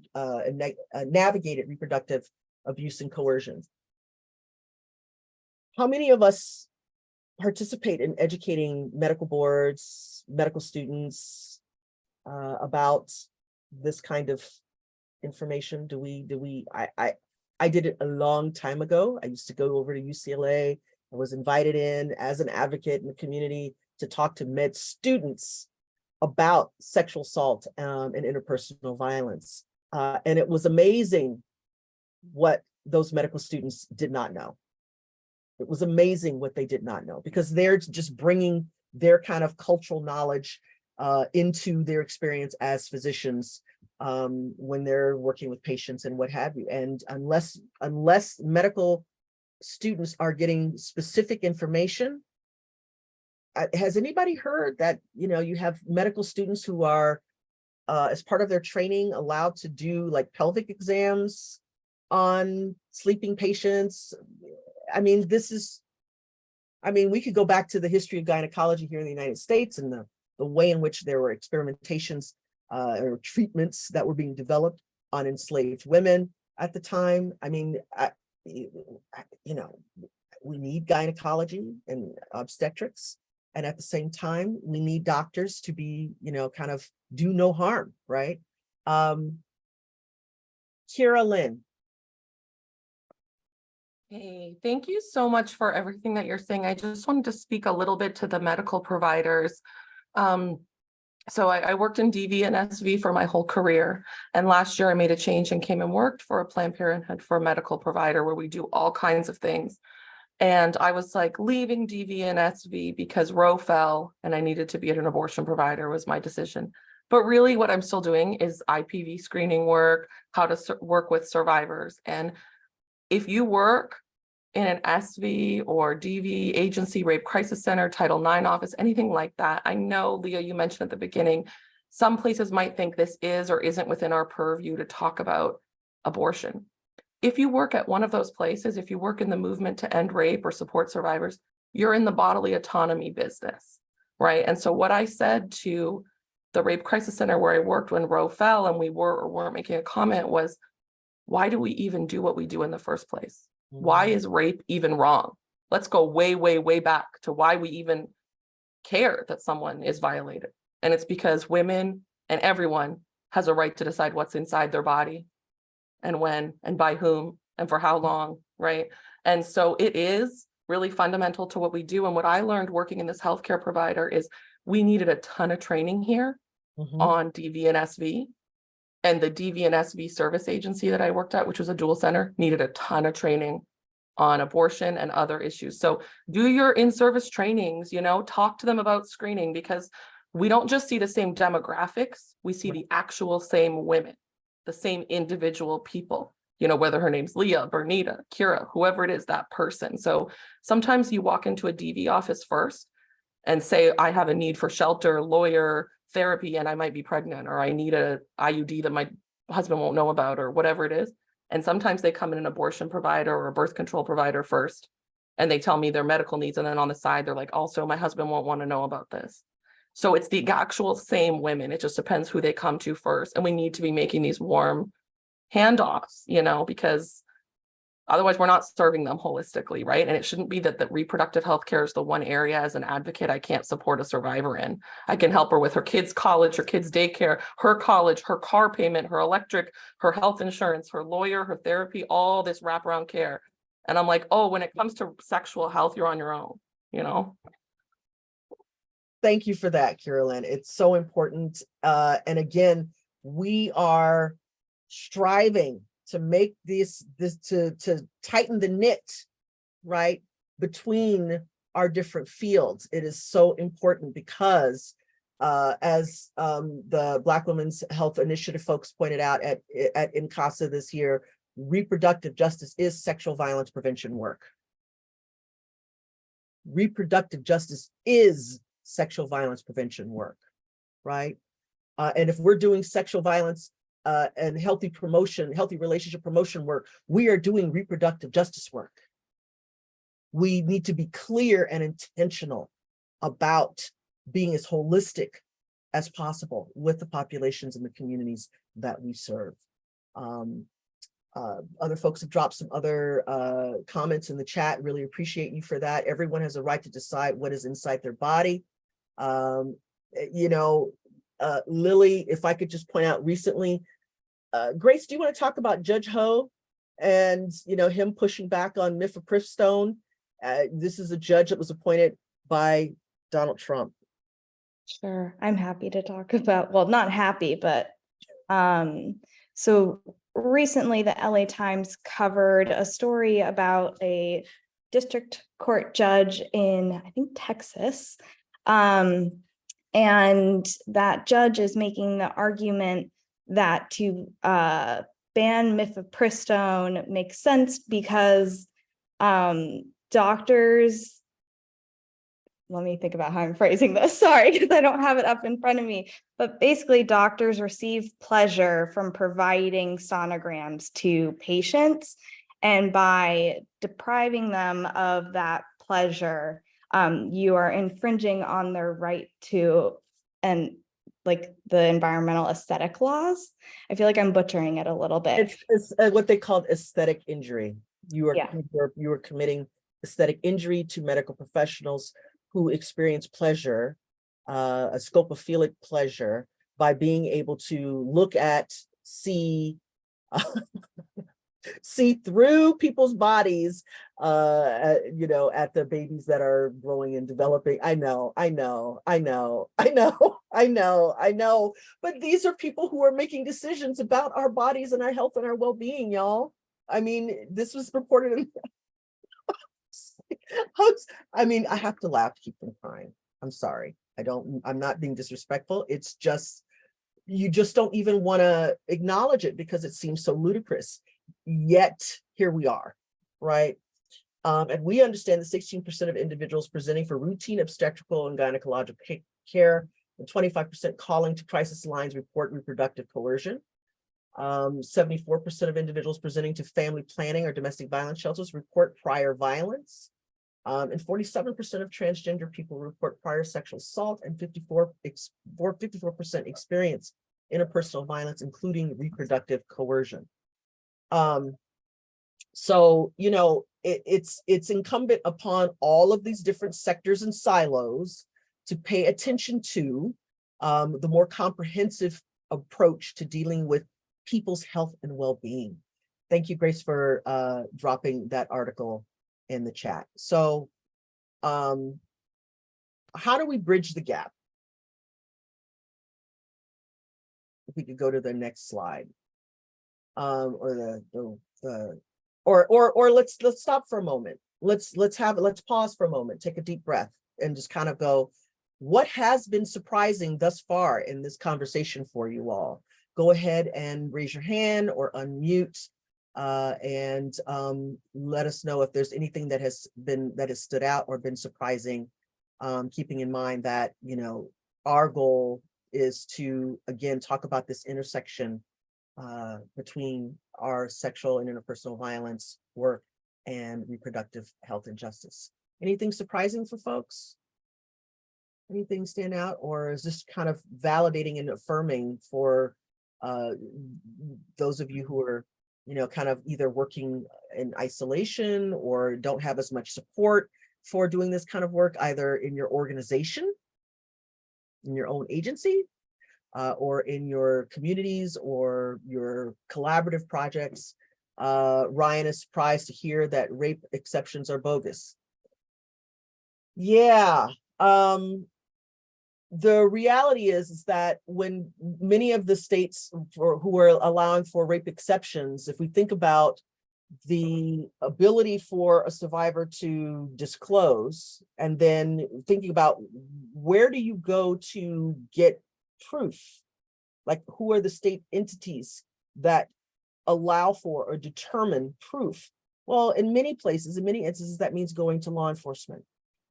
reproductive abuse and coercion. How many of us participate in educating medical boards, medical students about this kind of information? I did it a long time ago. I used to go over to UCLA. I was invited in as an advocate in the community to talk to med students about sexual assault and interpersonal violence. And it was amazing what those medical students did not know. It was amazing what they did not know, because they're just bringing their kind of cultural knowledge into their experience as physicians when they're working with patients and what have you. And unless medical students are getting specific information, has anybody heard that, you know, you have medical students who are, as part of their training, allowed to do like pelvic exams on sleeping patients? I mean, we could go back to the history of gynecology here in the United States and the way in which there were experimentations or treatments that were being developed on enslaved women at the time. I mean, you know, we need gynecology and obstetrics. And at the same time, we need doctors to be, you know, kind of do no harm, right? Kira Lynn. Hey, thank you so much for everything that you're saying. I just wanted to speak a little bit to the medical providers. So I worked in DV and SV for my whole career. And last year I made a change and came and worked for a Planned Parenthood for a medical provider where we do all kinds of things. And I was like leaving DV and SV because Roe fell and I needed to be at an abortion provider was my decision. But really what I'm still doing is IPV screening work, how to work with survivors. And if you work in an SV or DV agency, rape crisis center, Title IX office, anything like that, I know, Leah, you mentioned at the beginning, some places might think this is or isn't within our purview to talk about abortion. If you work at one of those places, if you work in the movement to end rape or support survivors, you're in the bodily autonomy business, right? And so what I said to the rape crisis center where I worked when Roe fell and we were or weren't making a comment was, why do we even do what we do in the first place? Why is rape even wrong? Let's go way, way, way back to why we even care that someone is violated. And it's because women and everyone has a right to decide what's inside their body and when and by whom and for how long, right? And so it is really fundamental to what we do. And what I learned working in this healthcare provider is we needed a ton of training here on DV and SV. And the DV and SV service agency that I worked at, which was a dual center, needed a ton of training on abortion and other issues. So do your in-service trainings, you know, talk to them about screening, because we don't just see the same demographics, we see the actual same women, the same individual people, you know, whether her name's Leah, Bernita, Kira, whoever it is, that person. So sometimes you walk into a DV office first and say, I have a need for shelter, lawyer, therapy, and I might be pregnant, or I need a IUD that my husband won't know about, or whatever it is. And sometimes they come in an abortion provider or a birth control provider first, and they tell me their medical needs. And then on the side, they're like, also, my husband won't want to know about this. So it's the actual same women. It just depends who they come to first. And we need to be making these warm handoffs, you know, because otherwise we're not serving them holistically, right? And it shouldn't be that the reproductive health care is the one area as an advocate I can't support a survivor in. I can help her with her kids' college, her kids' daycare, her college, her car payment, her electric, her health insurance, her lawyer, her therapy, all this wraparound care. And I'm like, oh, when it comes to sexual health, you're on your own, you know? Thank you for that, Carolyn. It's so important. And again, we are striving to make this to tighten the knit, right, between our different fields. It is so important because as the Black Women's Health Initiative folks pointed out at INCASA this year, reproductive justice is sexual violence prevention work. Reproductive justice is sexual violence prevention work, right? And if we're doing sexual violence and healthy relationship promotion work, we are doing reproductive justice work. We need to be clear and intentional about being as holistic as possible with the populations and the communities that we serve. Other folks have dropped some other comments in the chat. Really appreciate you for that. Everyone has a right to decide what is inside their body. You know, Lily, if I could just point out recently, Grace, do you want to talk about Judge Ho and, you know, him pushing back on mifepristone? This is a judge that was appointed by Donald Trump. Sure, I'm happy to talk about, well, not happy, but so recently the LA Times covered a story about a district court judge in, I think, Texas. And that judge is making the argument that to ban mifepristone makes sense because doctors, let me think about how I'm phrasing this, sorry, because I don't have it up in front of me, but basically doctors receive pleasure from providing sonograms to patients, and by depriving them of that pleasure, you are infringing on their right to, and like the environmental aesthetic laws. I feel like I'm butchering it a little bit. It's what they call aesthetic injury. You are, Yeah. you are committing aesthetic injury to medical professionals who experience pleasure, a scopophilic pleasure, by being able to look at, see through people's bodies, you know, at the babies that are growing and developing. I know. But these are people who are making decisions about our bodies and our health and our well-being, y'all. I mean, this was reported in I mean, I have to laugh to keep from crying. I'm sorry. I'm not being disrespectful. It's just, you just don't even want to acknowledge it because it seems so ludicrous. Yet here we are, right? And we understand that 16% of individuals presenting for routine obstetrical and gynecological care and 25% calling to crisis lines report reproductive coercion. 74% of individuals presenting to family planning or domestic violence shelters report prior violence. And 47% of transgender people report prior sexual assault, and 54% experience interpersonal violence, including reproductive coercion. So, you know, it's incumbent upon all of these different sectors and silos to pay attention to the more comprehensive approach to dealing with people's health and well-being. Thank you, Grace, for dropping that article in the chat. So how do we bridge the gap? If we could go to the next slide. Or let's stop for a moment. Let's pause for a moment, take a deep breath, and just kind of go, what has been surprising thus far in this conversation for you all? Go ahead and raise your hand or unmute, and let us know if there's anything that has stood out or been surprising, keeping in mind that, you know, our goal is to, again, talk about this intersection between our sexual and interpersonal violence work and reproductive health and justice. Anything surprising for folks? Anything stand out, or is this kind of validating and affirming for those of you who are, you know, kind of either working in isolation or don't have as much support for doing this kind of work, either in your organization, in your own agency, or in your communities or your collaborative projects? Ryan is surprised to hear that rape exceptions are bogus. Yeah. The reality is that when many of the states who are allowing for rape exceptions, if we think about the ability for a survivor to disclose, and then thinking about where do you go to get proof? Like, who are the state entities that allow for or determine proof? Well, in many places, in many instances, that means going to law enforcement.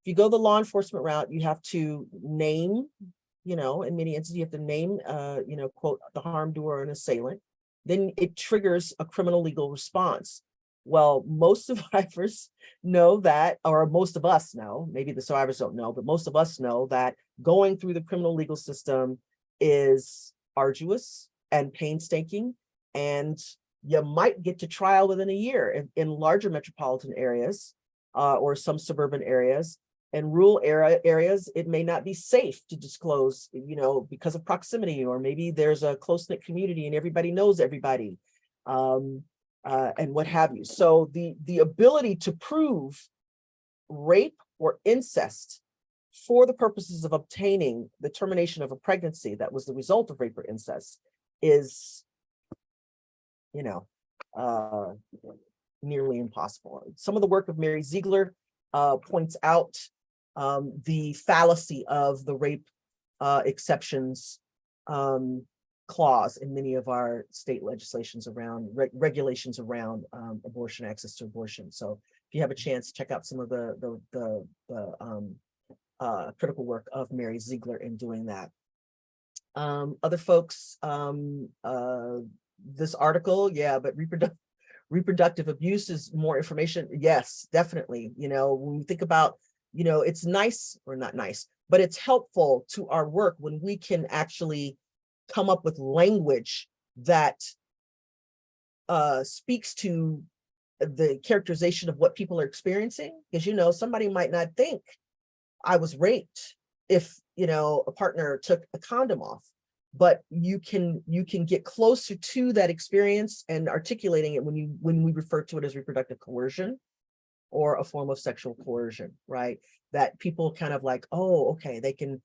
If you go the law enforcement route, you have to name you know, in many instances, you have to name, you know, quote, the harm doer or an assailant, then it triggers a criminal legal response. Well, most survivors know that, or most of us know, maybe the survivors don't know, but most of us know that going through the criminal legal system is arduous and painstaking, and you might get to trial within a year in larger metropolitan areas or some suburban areas. In rural areas, it may not be safe to disclose, you know, because of proximity, or maybe there's a close-knit community and everybody knows everybody, and what have you. So the ability to prove rape or incest for the purposes of obtaining the termination of a pregnancy that was the result of rape or incest is, you know, nearly impossible. Some of the work of Mary Ziegler points out the fallacy of the rape exceptions clause in many of our state legislations around regulations around abortion, access to abortion. So if you have a chance, check out some of the critical work of Mary Ziegler in doing that. Other folks, this article, yeah, but reproductive abuse is more information. Yes, definitely. You know, when we think about, you know, it's nice, or not nice, but it's helpful to our work when we can actually come up with language that speaks to the characterization of what people are experiencing. Because, you know, somebody might not think I was raped if, you know, a partner took a condom off, but you can get closer to that experience and articulating it when we refer to it as reproductive coercion or a form of sexual coercion, right? That people kind of like, oh, okay, they can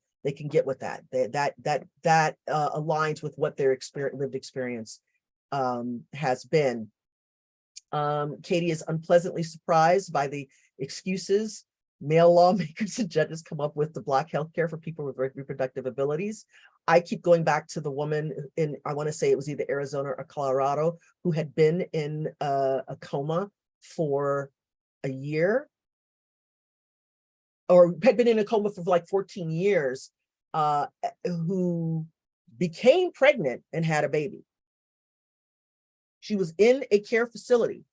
get with that. That aligns with what their lived experience has been. Katie is unpleasantly surprised by the excuses male lawmakers and judges come up with to block healthcare for people with reproductive abilities. I keep going back to the woman in, I want to say it was either Arizona or Colorado, who had been in a coma for a year, or had been in a coma for like 14 years, who became pregnant and had a baby. She was in a care facility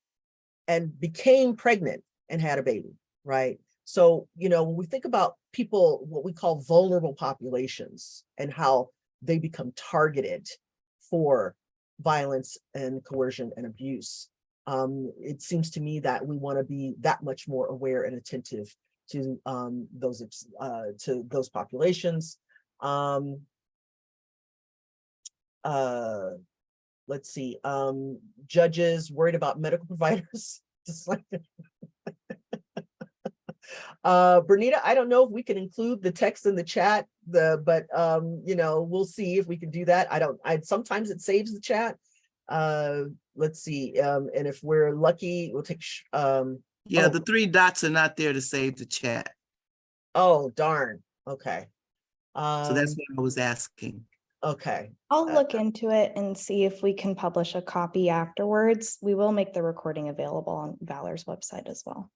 and became pregnant and had a baby, right? So, you know, when we think about people, what we call vulnerable populations and how they become targeted for violence and coercion and abuse, it seems to me that we want to be that much more aware and attentive to those populations. Let's see, judges worried about medical providers. Just like Bernita, I don't know if we can include the text in the chat, but you know, we'll see if we can do that. Sometimes it saves the chat. Let's see, and if we're lucky, we'll take yeah, the 3 dots are not there to save the chat. Oh, darn. Okay. So that's what I was asking. Okay. I'll look into it and see if we can publish a copy afterwards. We will make the recording available on Valor's website as well.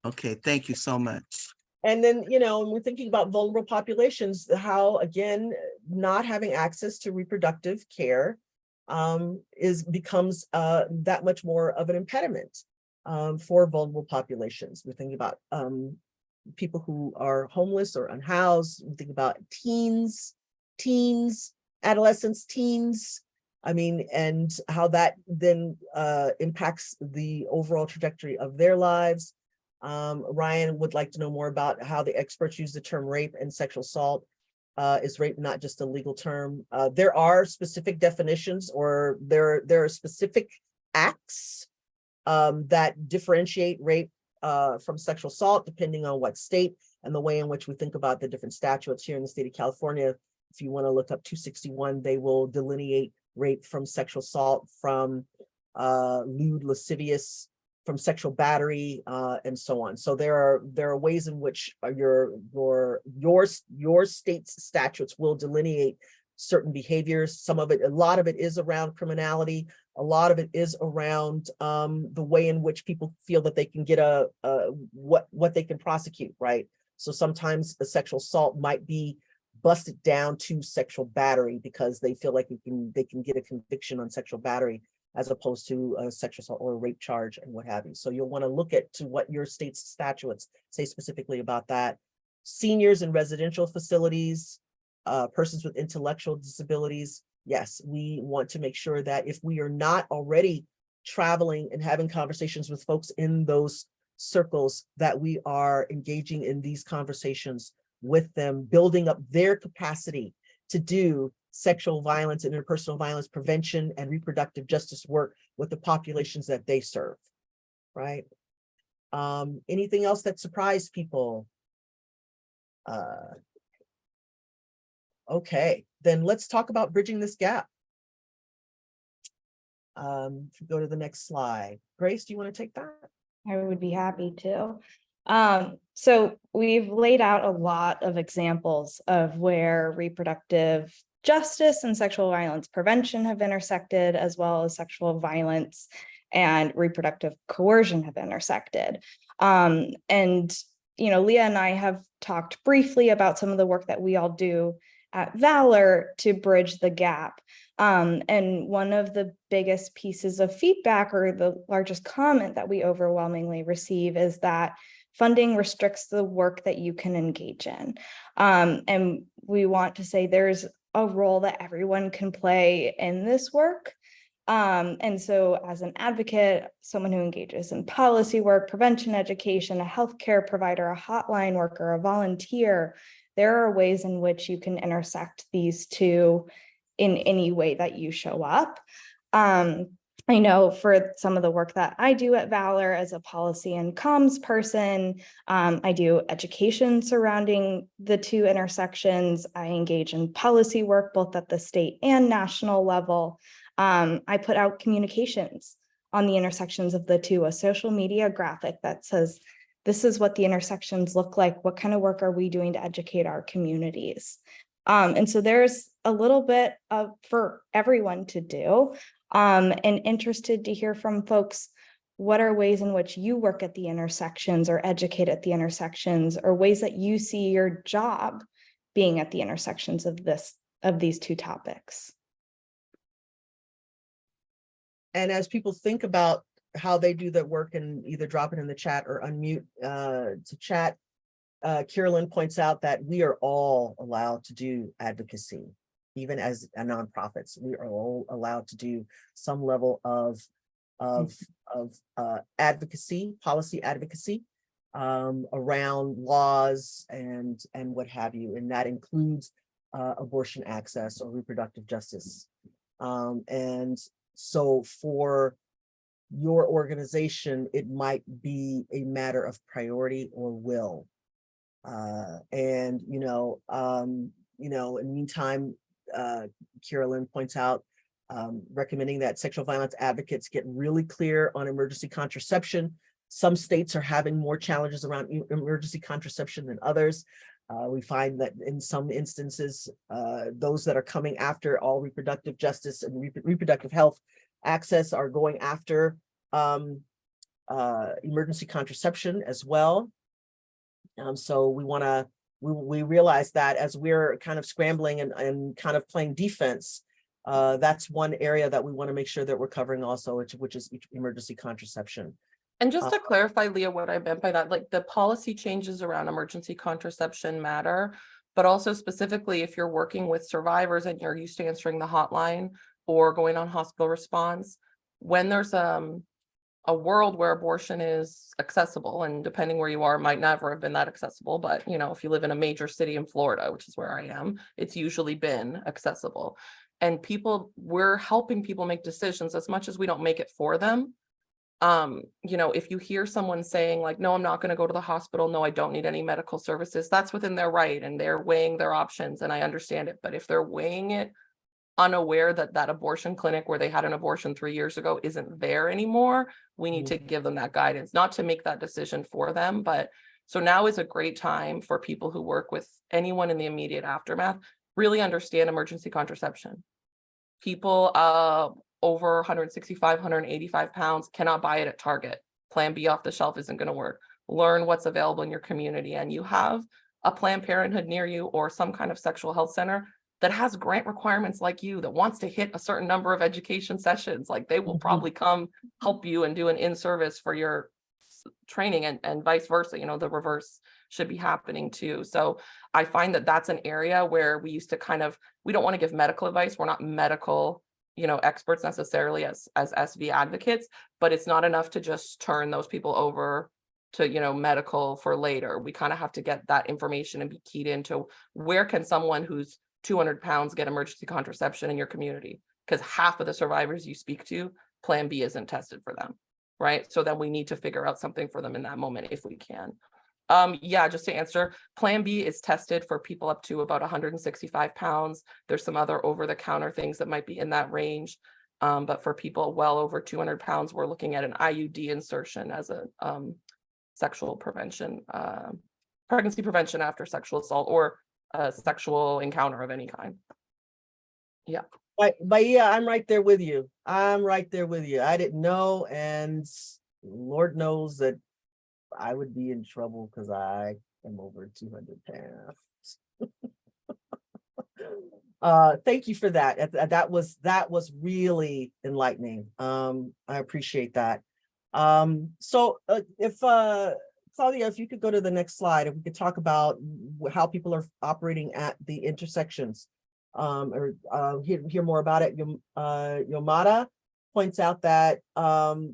Okay, thank you so much. And then, you know, when we're thinking about vulnerable populations, how, again, not having access to reproductive care becomes that much more of an impediment for vulnerable populations. We're thinking about people who are homeless or unhoused. We think about teens, adolescents, teens. I mean, and how that then impacts the overall trajectory of their lives. Ryan would like to know more about how the experts use the term rape and sexual assault. Is rape not just a legal term? There are specific definitions, or there are specific acts that differentiate rape from sexual assault, depending on what state and the way in which we think about the different statutes here in the state of California. If you want to look up 261, they will delineate rape from sexual assault, from lewd, lascivious, from sexual battery, and so on. So there are ways in which your state's statutes will delineate certain behaviors. A lot of it is around criminality. A lot of it is around the way in which people feel that they can get what they can prosecute, right? So sometimes a sexual assault might be bust it down to sexual battery because they feel like they can get a conviction on sexual battery as opposed to a sexual assault or a rape charge and what have you. So you'll want to look at to what your state's statutes say specifically about that. Seniors in residential facilities, persons with intellectual disabilities. Yes, we want to make sure that if we are not already traveling and having conversations with folks in those circles, that we are engaging in these conversations with them, building up their capacity to do sexual violence and interpersonal violence prevention and reproductive justice work with the populations that they serve, right? Anything else that surprised people? Okay, then let's talk about bridging this gap. If you go to the next slide. Grace, do you want to take that? I would be happy to. So we've laid out a lot of examples of where reproductive justice and sexual violence prevention have intersected, as well as sexual violence and reproductive coercion have intersected. And, you know, Leah and I have talked briefly about some of the work that we all do at Valor to bridge the gap. And one of the biggest pieces of feedback, or the largest comment that we overwhelmingly receive, is that funding restricts the work that you can engage in. And we want to say there's a role that everyone can play in this work. And so as an advocate, someone who engages in policy work, prevention education, a healthcare provider, a hotline worker, a volunteer, there are ways in which you can intersect these two in any way that you show up. I know for some of the work that I do at Valor as a policy and comms person, I do education surrounding the two intersections. I engage in policy work both at the state and national level. I put out communications on the intersections of the two, a social media graphic that says, this is what the intersections look like. What kind of work are we doing to educate our communities? And so there's a little bit of for everyone to do. And interested to hear from folks, what are ways in which you work at the intersections or educate at the intersections, or ways that you see your job being at the intersections of these two topics? And as people think about how they do that work, and either drop it in the chat or unmute to chat, Carolyn points out that we are all allowed to do advocacy. Even as a nonprofits, we are all allowed to do some level of advocacy, policy advocacy around laws and what have you, and that includes abortion access or reproductive justice. And so for your organization, it might be a matter of priority or will. And in the meantime, Carolyn points out, recommending that sexual violence advocates get really clear on emergency contraception. Some states are having more challenges around emergency contraception than others. We find that in some instances, those that are coming after all reproductive justice and reproductive health access are going after emergency contraception as well. So we realize that as we're kind of scrambling and kind of playing defense, that's one area that we want to make sure that we're covering also, which is emergency contraception. And just to clarify, Leah, what I meant by that, like the policy changes around emergency contraception matter, but also specifically if you're working with survivors and you're used to answering the hotline or going on hospital response, when there's a world where abortion is accessible, and depending where you are, might never have been that accessible, but if you live in a major city in Florida, which is where I am, it's usually been accessible. And we're helping people make decisions as much as we don't make it for them. If you hear someone saying like, no, I'm not going to go to the hospital, no, I don't need any medical services, that's within their right and they're weighing their options, and I understand it. But if they're weighing it unaware that abortion clinic where they had an abortion 3 years ago isn't there anymore, we need to give them that guidance, not to make that decision for them. But so now is a great time for people who work with anyone in the immediate aftermath, really understand emergency contraception. People over 165, 185 pounds cannot buy it at Target. Plan B off the shelf isn't going to work. Learn what's available in your community, and you have a Planned Parenthood near you or some kind of sexual health center that has grant requirements like you, that wants to hit a certain number of education sessions, like they will probably come help you and do an in-service for your training, and vice versa, you know, the reverse should be happening too. So I find that that's an area where we used to kind of, we don't want to give medical advice. We're not medical, you know, experts necessarily as SV advocates, but it's not enough to just turn those people over to, you know, medical for later. We kind of have to get that information and be keyed into where can someone who's 200 pounds get emergency contraception in your community? Because half of the survivors you speak to, Plan B isn't tested for them, right? So then we need to figure out something for them in that moment if we can. Yeah, just to answer, Plan B is tested for people up to about 165 pounds. There's some other over-the-counter things that might be in that range. But for people well over 200 pounds, we're looking at an IUD insertion as a sexual prevention, pregnancy prevention after sexual assault or a sexual encounter of any kind. Yeah. But yeah, I'm right there with you. I'm right there with you. I didn't know, and Lord knows that I would be in trouble because I am over 200 pounds. Thank you for that. That was really enlightening. I appreciate that. So if Claudia, if you could go to the next slide, if we could talk about how people are operating at the intersections, or hear more about it. Yomada points out that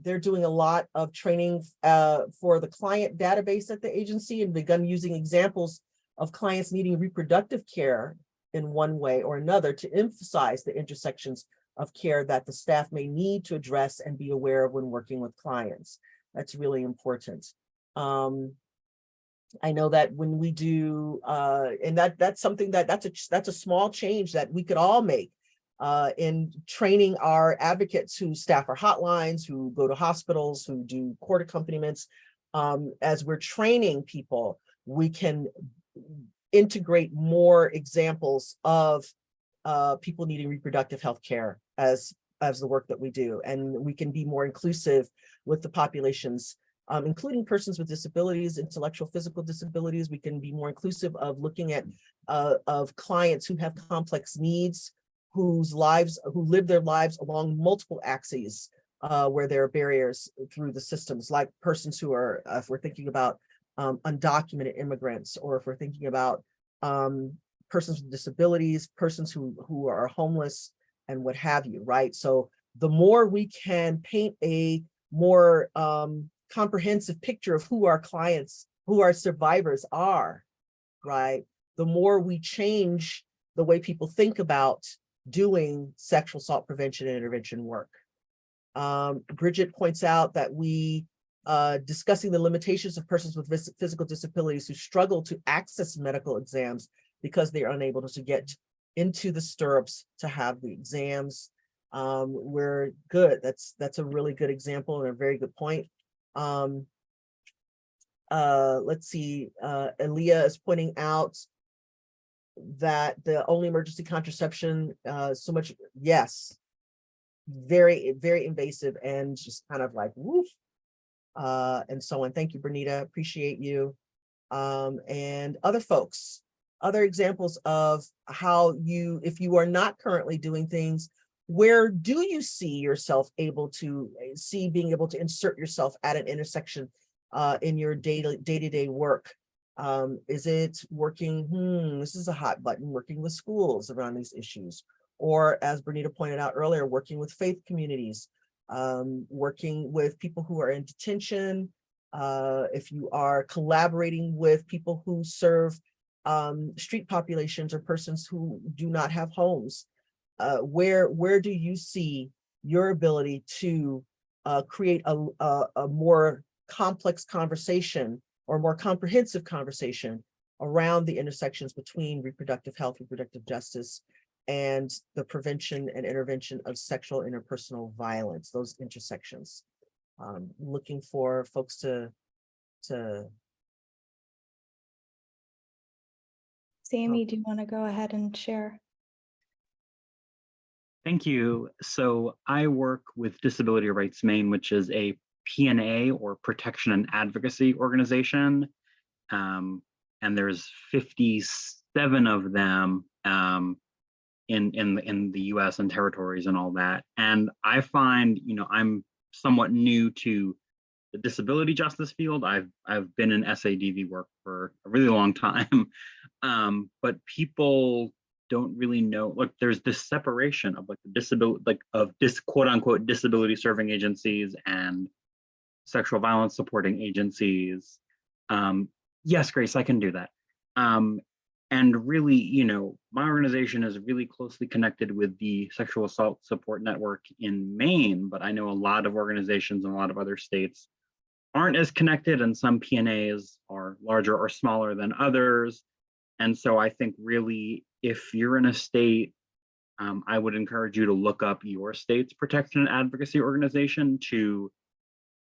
they're doing a lot of training for the client database at the agency and begun using examples of clients needing reproductive care in one way or another to emphasize the intersections of care that the staff may need to address and be aware of when working with clients. That's really important. I know that when we do, and that's something that's a small change that we could all make in training our advocates who staff our hotlines, who go to hospitals, who do court accompaniments. As we're training people, we can integrate more examples of people needing reproductive health care as the work that we do, and we can be more inclusive with the populations. Including persons with disabilities, intellectual, physical disabilities. We can be more inclusive of looking at of clients who have complex needs, who live their lives along multiple axes, where there are barriers through the systems, like persons who are, if we're thinking about undocumented immigrants, or if we're thinking about persons with disabilities, persons who are homeless, and what have you, right? So the more we can paint a more comprehensive picture of who our clients, who our survivors are, right? The more we change the way people think about doing sexual assault prevention and intervention work. Bridget points out that we, discussing the limitations of persons with physical disabilities who struggle to access medical exams because they are unable to get into the stirrups to have the exams. We're good. That's a really good example and a very good point. Let's see, Aaliyah is pointing out that the only emergency contraception, so much, yes, very, very invasive and just kind of like woof, and so on. Thank you, Bernita, appreciate you. And other folks, other examples of how you, if you are not currently doing things, where do you see yourself able to being able to insert yourself at an intersection in your day-to-day work? Is it working, this is a hot button, working with schools around these issues? Or as Bernita pointed out earlier, working with faith communities, working with people who are in detention, if you are collaborating with people who serve street populations or persons who do not have homes. Where do you see your ability to create a more complex conversation or more comprehensive conversation around the intersections between reproductive health, reproductive justice, and the prevention and intervention of sexual interpersonal violence, those intersections? Looking for folks to Sammy, do you want to go ahead and share? Thank you. So I work with Disability Rights Maine, which is a PNA or Protection and Advocacy organization. And and there's 57 of them in the US and territories and all that. And I find, I'm somewhat new to the disability justice field. I've been in SADV work for a really long time, but people don't really know. Look, there's this separation of like the disability, like of this quote unquote disability serving agencies and sexual violence supporting agencies. Yes, Grace, I can do that. And really, my organization is really closely connected with the sexual assault support network in Maine, but I know a lot of organizations in a lot of other states aren't as connected, and some PNAs are larger or smaller than others. And so I think really, if you're in a state, I would encourage you to look up your state's protection and advocacy organization to,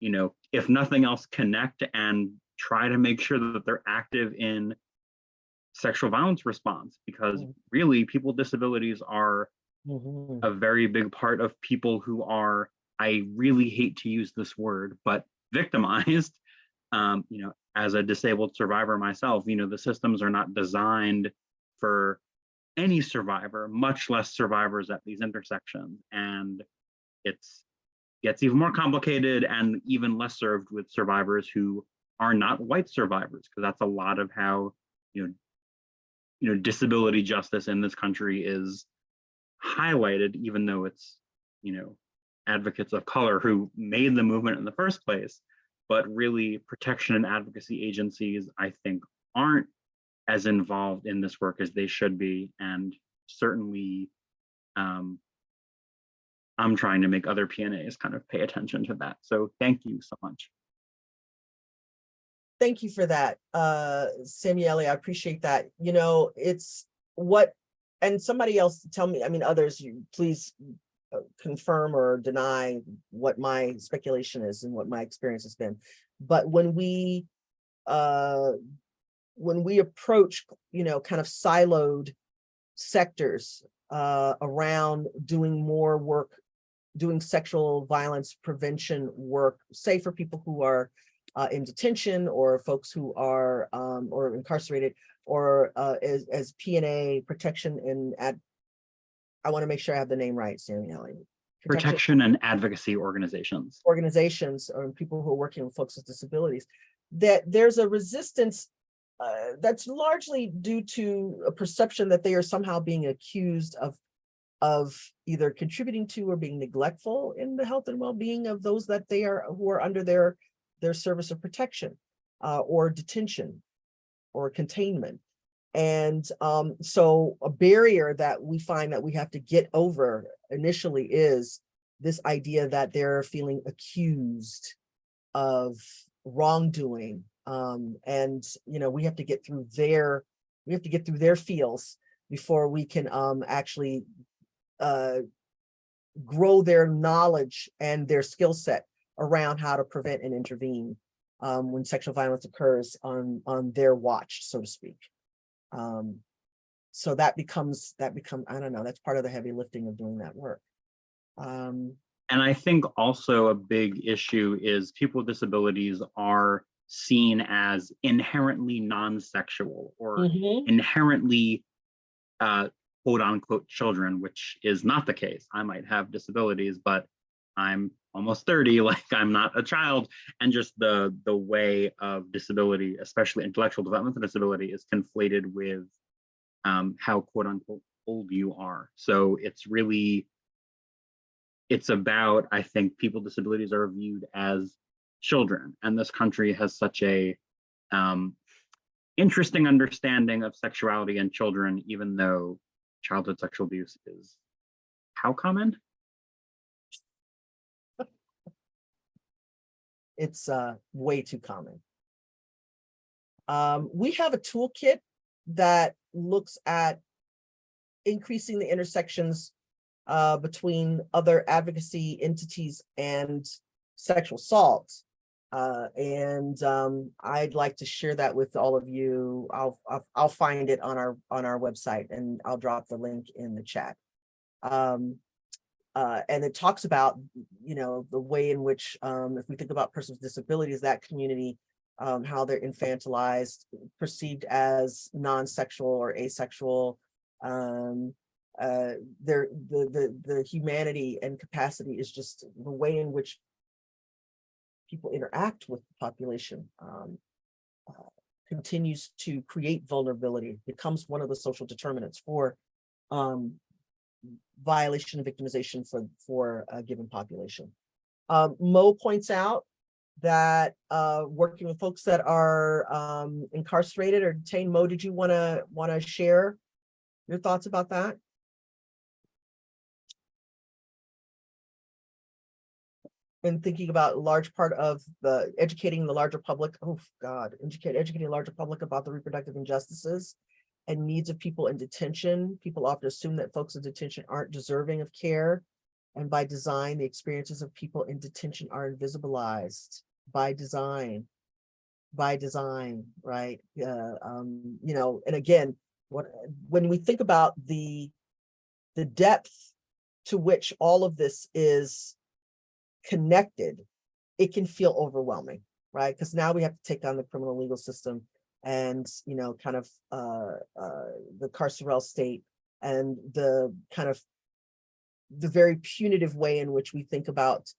if nothing else, connect and try to make sure that they're active in sexual violence response, because really people with disabilities are a very big part of people who are, I really hate to use this word, but victimized. As a disabled survivor myself, the systems are not designed for any survivor, much less survivors at these intersections. And it gets even more complicated and even less served with survivors who are not white survivors, because that's a lot of how, disability justice in this country is highlighted, even though it's, advocates of color who made the movement in the first place. But really, protection and advocacy agencies, I think, aren't as involved in this work as they should be. And certainly, I'm trying to make other PNAs kind of pay attention to that. So thank you so much. Thank you for that, Samuele. I appreciate that. It's what, and somebody else tell me, others, you please confirm or deny what my speculation is and what my experience has been. But when we approach, kind of siloed sectors around doing more work, doing sexual violence prevention work, say for people who are in detention, or folks who are or incarcerated, or as PNA protection and I want to make sure I have the name right, Samuele. Protection and advocacy organizations. Organizations or people who are working with folks with disabilities, that there's a resistance that's largely due to a perception that they are somehow being accused of either contributing to or being neglectful in the health and well-being of those that who are under their service of protection or detention or containment. And so a barrier that we find that we have to get over initially is this idea that they're feeling accused of wrongdoing. And we have to get through their feels before we can actually grow their knowledge and their skill set around how to prevent and intervene when sexual violence occurs on their watch, so to speak. So that becomes, I don't know, that's part of the heavy lifting of doing that work. And I think also a big issue is people with disabilities are seen as inherently non-sexual or inherently quote unquote children, which is not the case. I might have disabilities, but I'm almost 30, like I'm not a child. And just the way of disability, especially intellectual developmental disability, is conflated with how quote unquote old you are. So it's about, I think, people with disabilities are viewed as children. And this country has such a interesting understanding of sexuality and children, even though childhood sexual abuse is how common? It's way too common. We have a toolkit that looks at increasing the intersections between other advocacy entities and sexual assault. And I'd like to share that with all of you. I'll find it on our website, and I'll drop the link in the chat. And it talks about, the way in which, if we think about persons with disabilities, that community how they're infantilized, perceived as non-sexual or asexual. The humanity and capacity is just the way in which people interact with the population continues to create vulnerability, becomes one of the social determinants for violation and victimization for a given population. Mo points out that working with folks that are incarcerated or detained. Mo, did you want to share your thoughts about that? And thinking about a large part of the educating the larger public. Oh God, educating the larger public about the reproductive injustices and needs of people in detention. People often assume that folks in detention aren't deserving of care. And by design, the experiences of people in detention are invisibilized by design, right? You know, and again, when we think about the depth to which all of this is connected, it can feel overwhelming, right? Because now we have to take on the criminal legal system and, you know, kind of the carceral state and the kind of the very punitive way in which we think about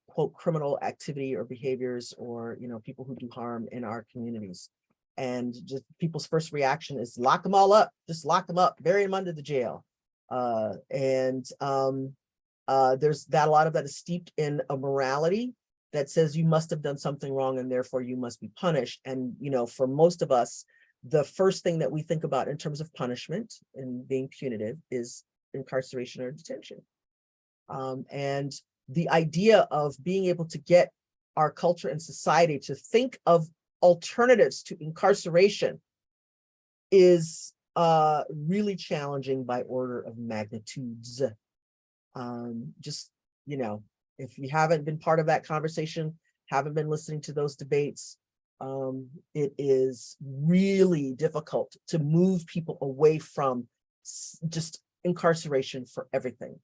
quote criminal activity or behaviors, or, you know, people who do harm in our communities. And just people's first reaction is lock them all up, just lock them up, bury them under the jail. There's that, a lot of that is steeped in a morality that says you must have done something wrong and therefore you must be punished. And, you know, for most of us, the first thing that we think about in terms of punishment and being punitive is incarceration or detention. And the idea of being able to get our culture and society to think of alternatives to incarceration is really challenging by order of magnitudes. Just, you know, if you haven't been part of that conversation, haven't been listening to those debates, it is really difficult to move people away from just incarceration for everything.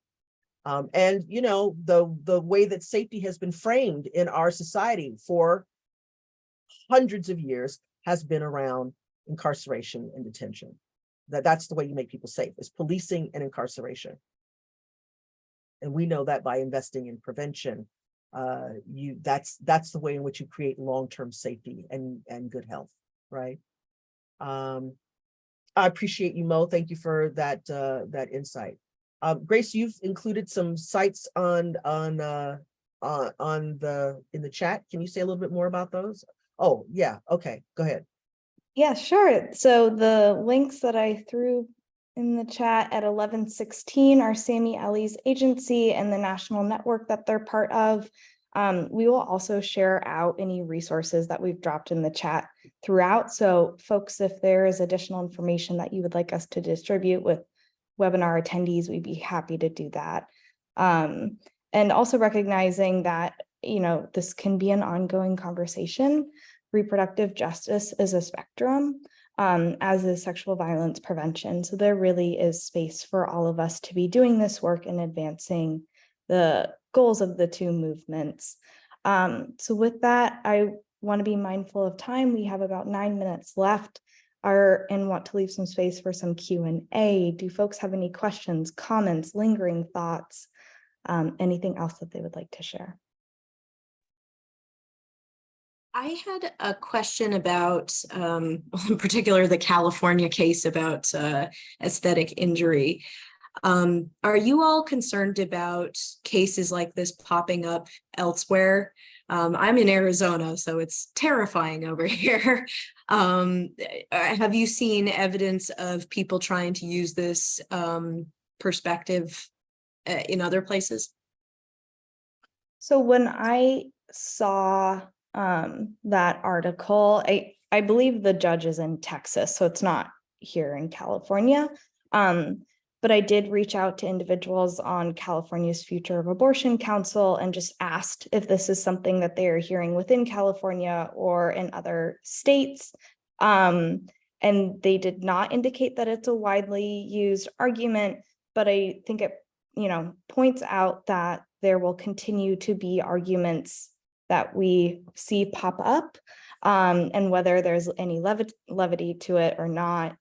And, you know, the way that safety has been framed in our society for hundreds of years has been around incarceration and detention. That's the way you make people safe, is policing and incarceration. And we know that by investing in prevention, that's the way in which you create long-term safety and good health, right? I appreciate you, Mo. Thank you for that insight. Grace, you've included some sites in the chat. Can you say a little bit more about those? Oh yeah, okay, go ahead. Yeah, sure. So the links that I threw in the chat at 11:16 are Sammy Ellie's agency and the national network that they're part of. We will also share out any resources that we've dropped in the chat throughout. So folks, if there is additional information that you would like us to distribute with webinar attendees, we'd be happy to do that. And also recognizing that, you know, this can be an ongoing conversation. Reproductive justice is a spectrum, as is sexual violence prevention. So there really is space for all of us to be doing this work and advancing the goals of the two movements. So with that, I want to be mindful of time. We have about 9 minutes left and want to leave some space for some Q&A. Do folks have any questions, comments, lingering thoughts, anything else that they would like to share? I had a question about, in particular, the California case about aesthetic injury. Are you all concerned about cases like this popping up elsewhere? I'm in Arizona, so it's terrifying over here. Have you seen evidence of people trying to use this perspective in other places? So when I saw that article, I believe the judge is in Texas, so it's not here in California. But I did reach out to individuals on California's Future of Abortion Council and just asked if this is something that they are hearing within California or in other states. And they did not indicate that it's a widely used argument, but I think it, you know, points out that there will continue to be arguments that we see pop up. And whether there's any levity to it or not,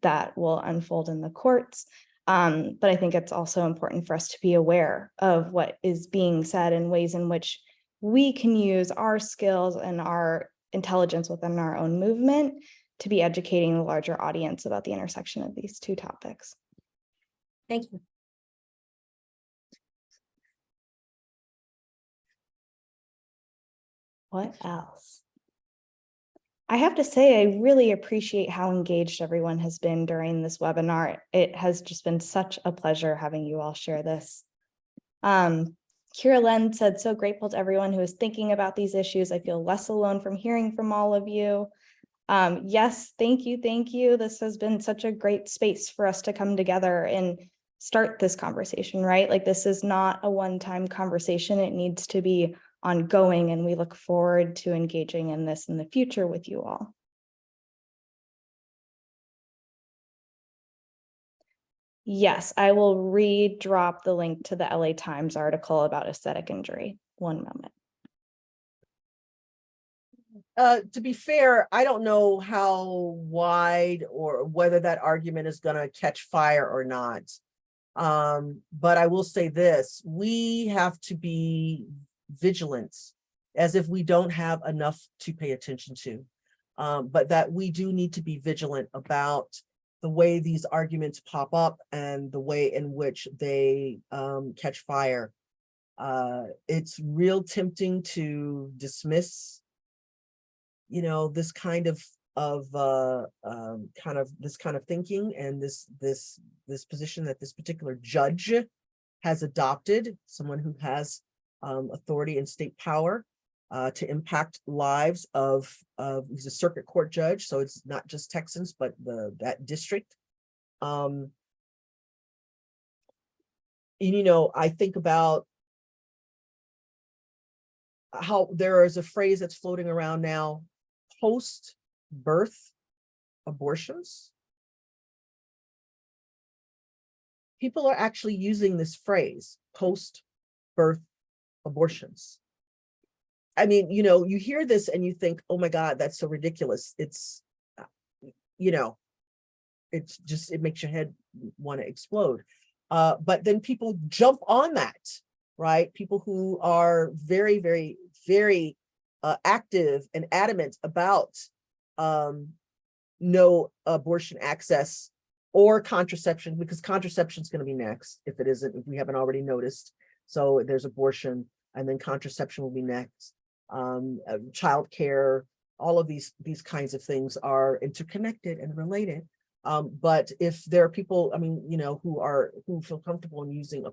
that will unfold in the courts. But I think it's also important for us to be aware of what is being said and ways in which we can use our skills and our intelligence within our own movement to be educating the larger audience about the intersection of these two topics. Thank you. What else? I have to say, I really appreciate how engaged everyone has been during this webinar. It has just been such a pleasure having you all share this. Kira Len said, so grateful to everyone who is thinking about these issues. I feel less alone from hearing from all of you. Yes, thank you, thank you. This has been such a great space for us to come together and start this conversation, right? Like, this is not a one-time conversation. It needs to be ongoing, and we look forward to engaging in this in the future with you all. Yes, I will re-drop the link to the LA Times article about aesthetic injury. One moment. To be fair, I don't know how wide or whether that argument is going to catch fire or not. But I will say this, we have to be vigilant, as if we don't have enough to pay attention to, but that we do need to be vigilant about the way these arguments pop up and the way in which they catch fire. It's real tempting to dismiss, this kind of thinking and this position that this particular judge has adopted, someone who has authority and state power to impact lives of he's a circuit court judge, so it's not just Texans, but that district. I think about how there is a phrase that's floating around now, post-birth abortions. People are actually using this phrase, post-birth abortions. I mean, you hear this and you think, oh my God, that's so ridiculous. It's, it's just, it makes your head want to explode. But then people jump on that, right? People who are very, very, very active and adamant about no abortion access or contraception, because contraception is going to be next if we haven't already noticed. So there's abortion, and then contraception will be next. Childcare, all of these kinds of things are interconnected and related. But if there are people, who feel comfortable in using a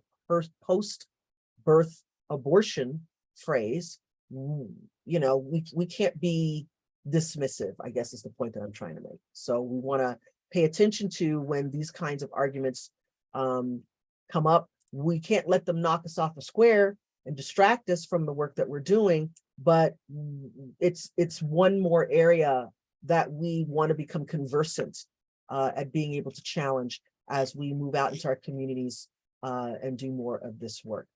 post-birth abortion phrase, we can't be dismissive, I guess is the point that I'm trying to make. So we want to pay attention to when these kinds of arguments come up. We can't let them knock us off the square and distract us from the work that we're doing, but it's one more area that we want to become conversant at being able to challenge as we move out into our communities and do more of this work.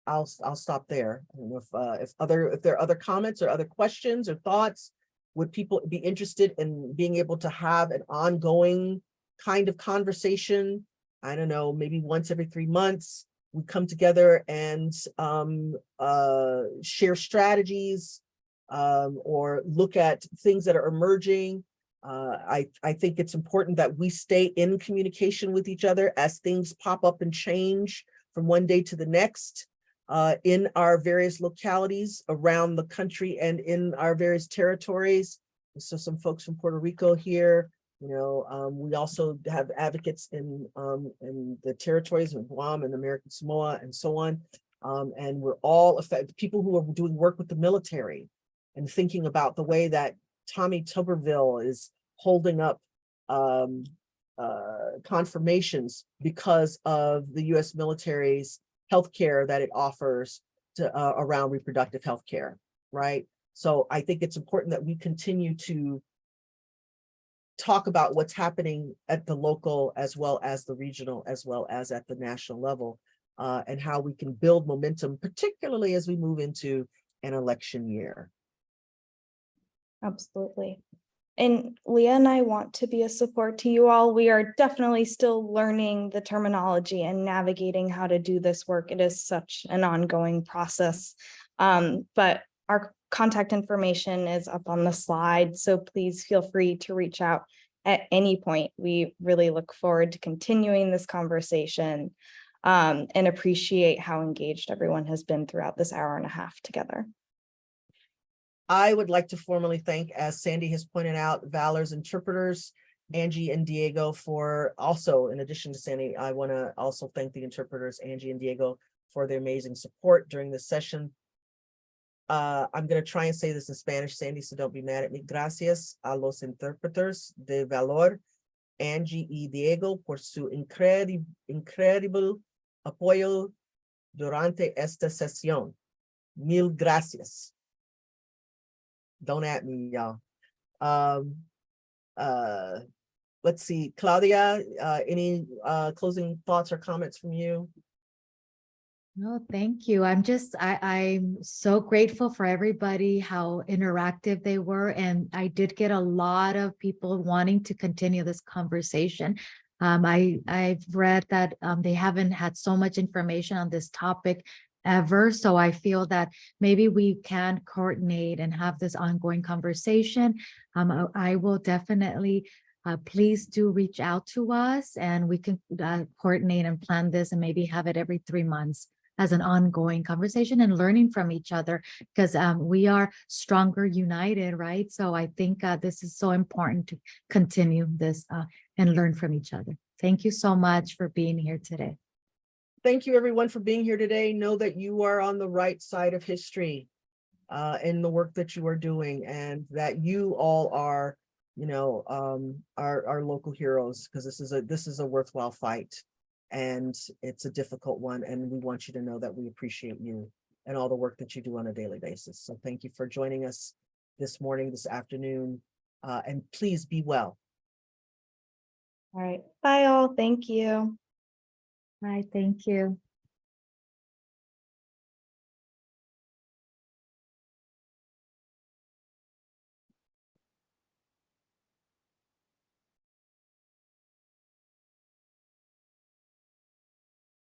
I'll stop there. I don't know if there are other comments or other questions or thoughts. Would people be interested in being able to have an ongoing kind of conversation? I don't know, maybe once every 3 months, we come together and share strategies or look at things that are emerging. I think it's important that we stay in communication with each other as things pop up and change from one day to the next in our various localities around the country and in our various territories. So some folks from Puerto Rico here, we also have advocates in the territories of Guam and American Samoa and so on. And we're all affected, people who are doing work with the military and thinking about the way that Tommy Tuberville is holding up confirmations because of the U.S. military's healthcare that it offers to around reproductive healthcare, right? So I think it's important that we continue to talk about what's happening at the local as well as the regional as well as at the national level, and how we can build momentum, particularly as we move into an election year. Absolutely. And Leah and I want to be a support to you all. We are definitely still learning the terminology and navigating how to do this work. It is such an ongoing process. But our contact information is up on the slide, so please feel free to reach out at any point. We really look forward to continuing this conversation and appreciate how engaged everyone has been throughout this hour and a half together. I would like to formally thank, as Sandy has pointed out, Valor's interpreters, Angie and Diego, for also, in addition to Sandy, I want to also thank the interpreters, Angie and Diego, for their amazing support during this session. I'm going to try and say this in Spanish, Sandy, so don't be mad at me. Gracias a los intérpretes de Valor, Angie y Diego, por su incredible apoyo durante esta sesión. Mil gracias. Don't at me, y'all. Let's see, Claudia, any closing thoughts or comments from you? No, thank you. I'm so grateful for everybody, how interactive they were. And I did get a lot of people wanting to continue this conversation. I've read that they haven't had so much information on this topic ever. So I feel that maybe we can coordinate and have this ongoing conversation. I will definitely, please do reach out to us and we can coordinate and plan this and maybe have it every 3 months as an ongoing conversation and learning from each other, because we are stronger united, right? So I think this is so important to continue this and learn from each other. Thank you so much for being here today. Thank you, everyone, for being here today. Know that you are on the right side of history in the work that you are doing, and that you all are, you know, our local heroes, because this is a worthwhile fight, and it's a difficult one. And we want you to know that we appreciate you and all the work that you do on a daily basis. So thank you for joining us this morning, this afternoon, and please be well. All right. Bye all. Thank you. Bye. Thank you.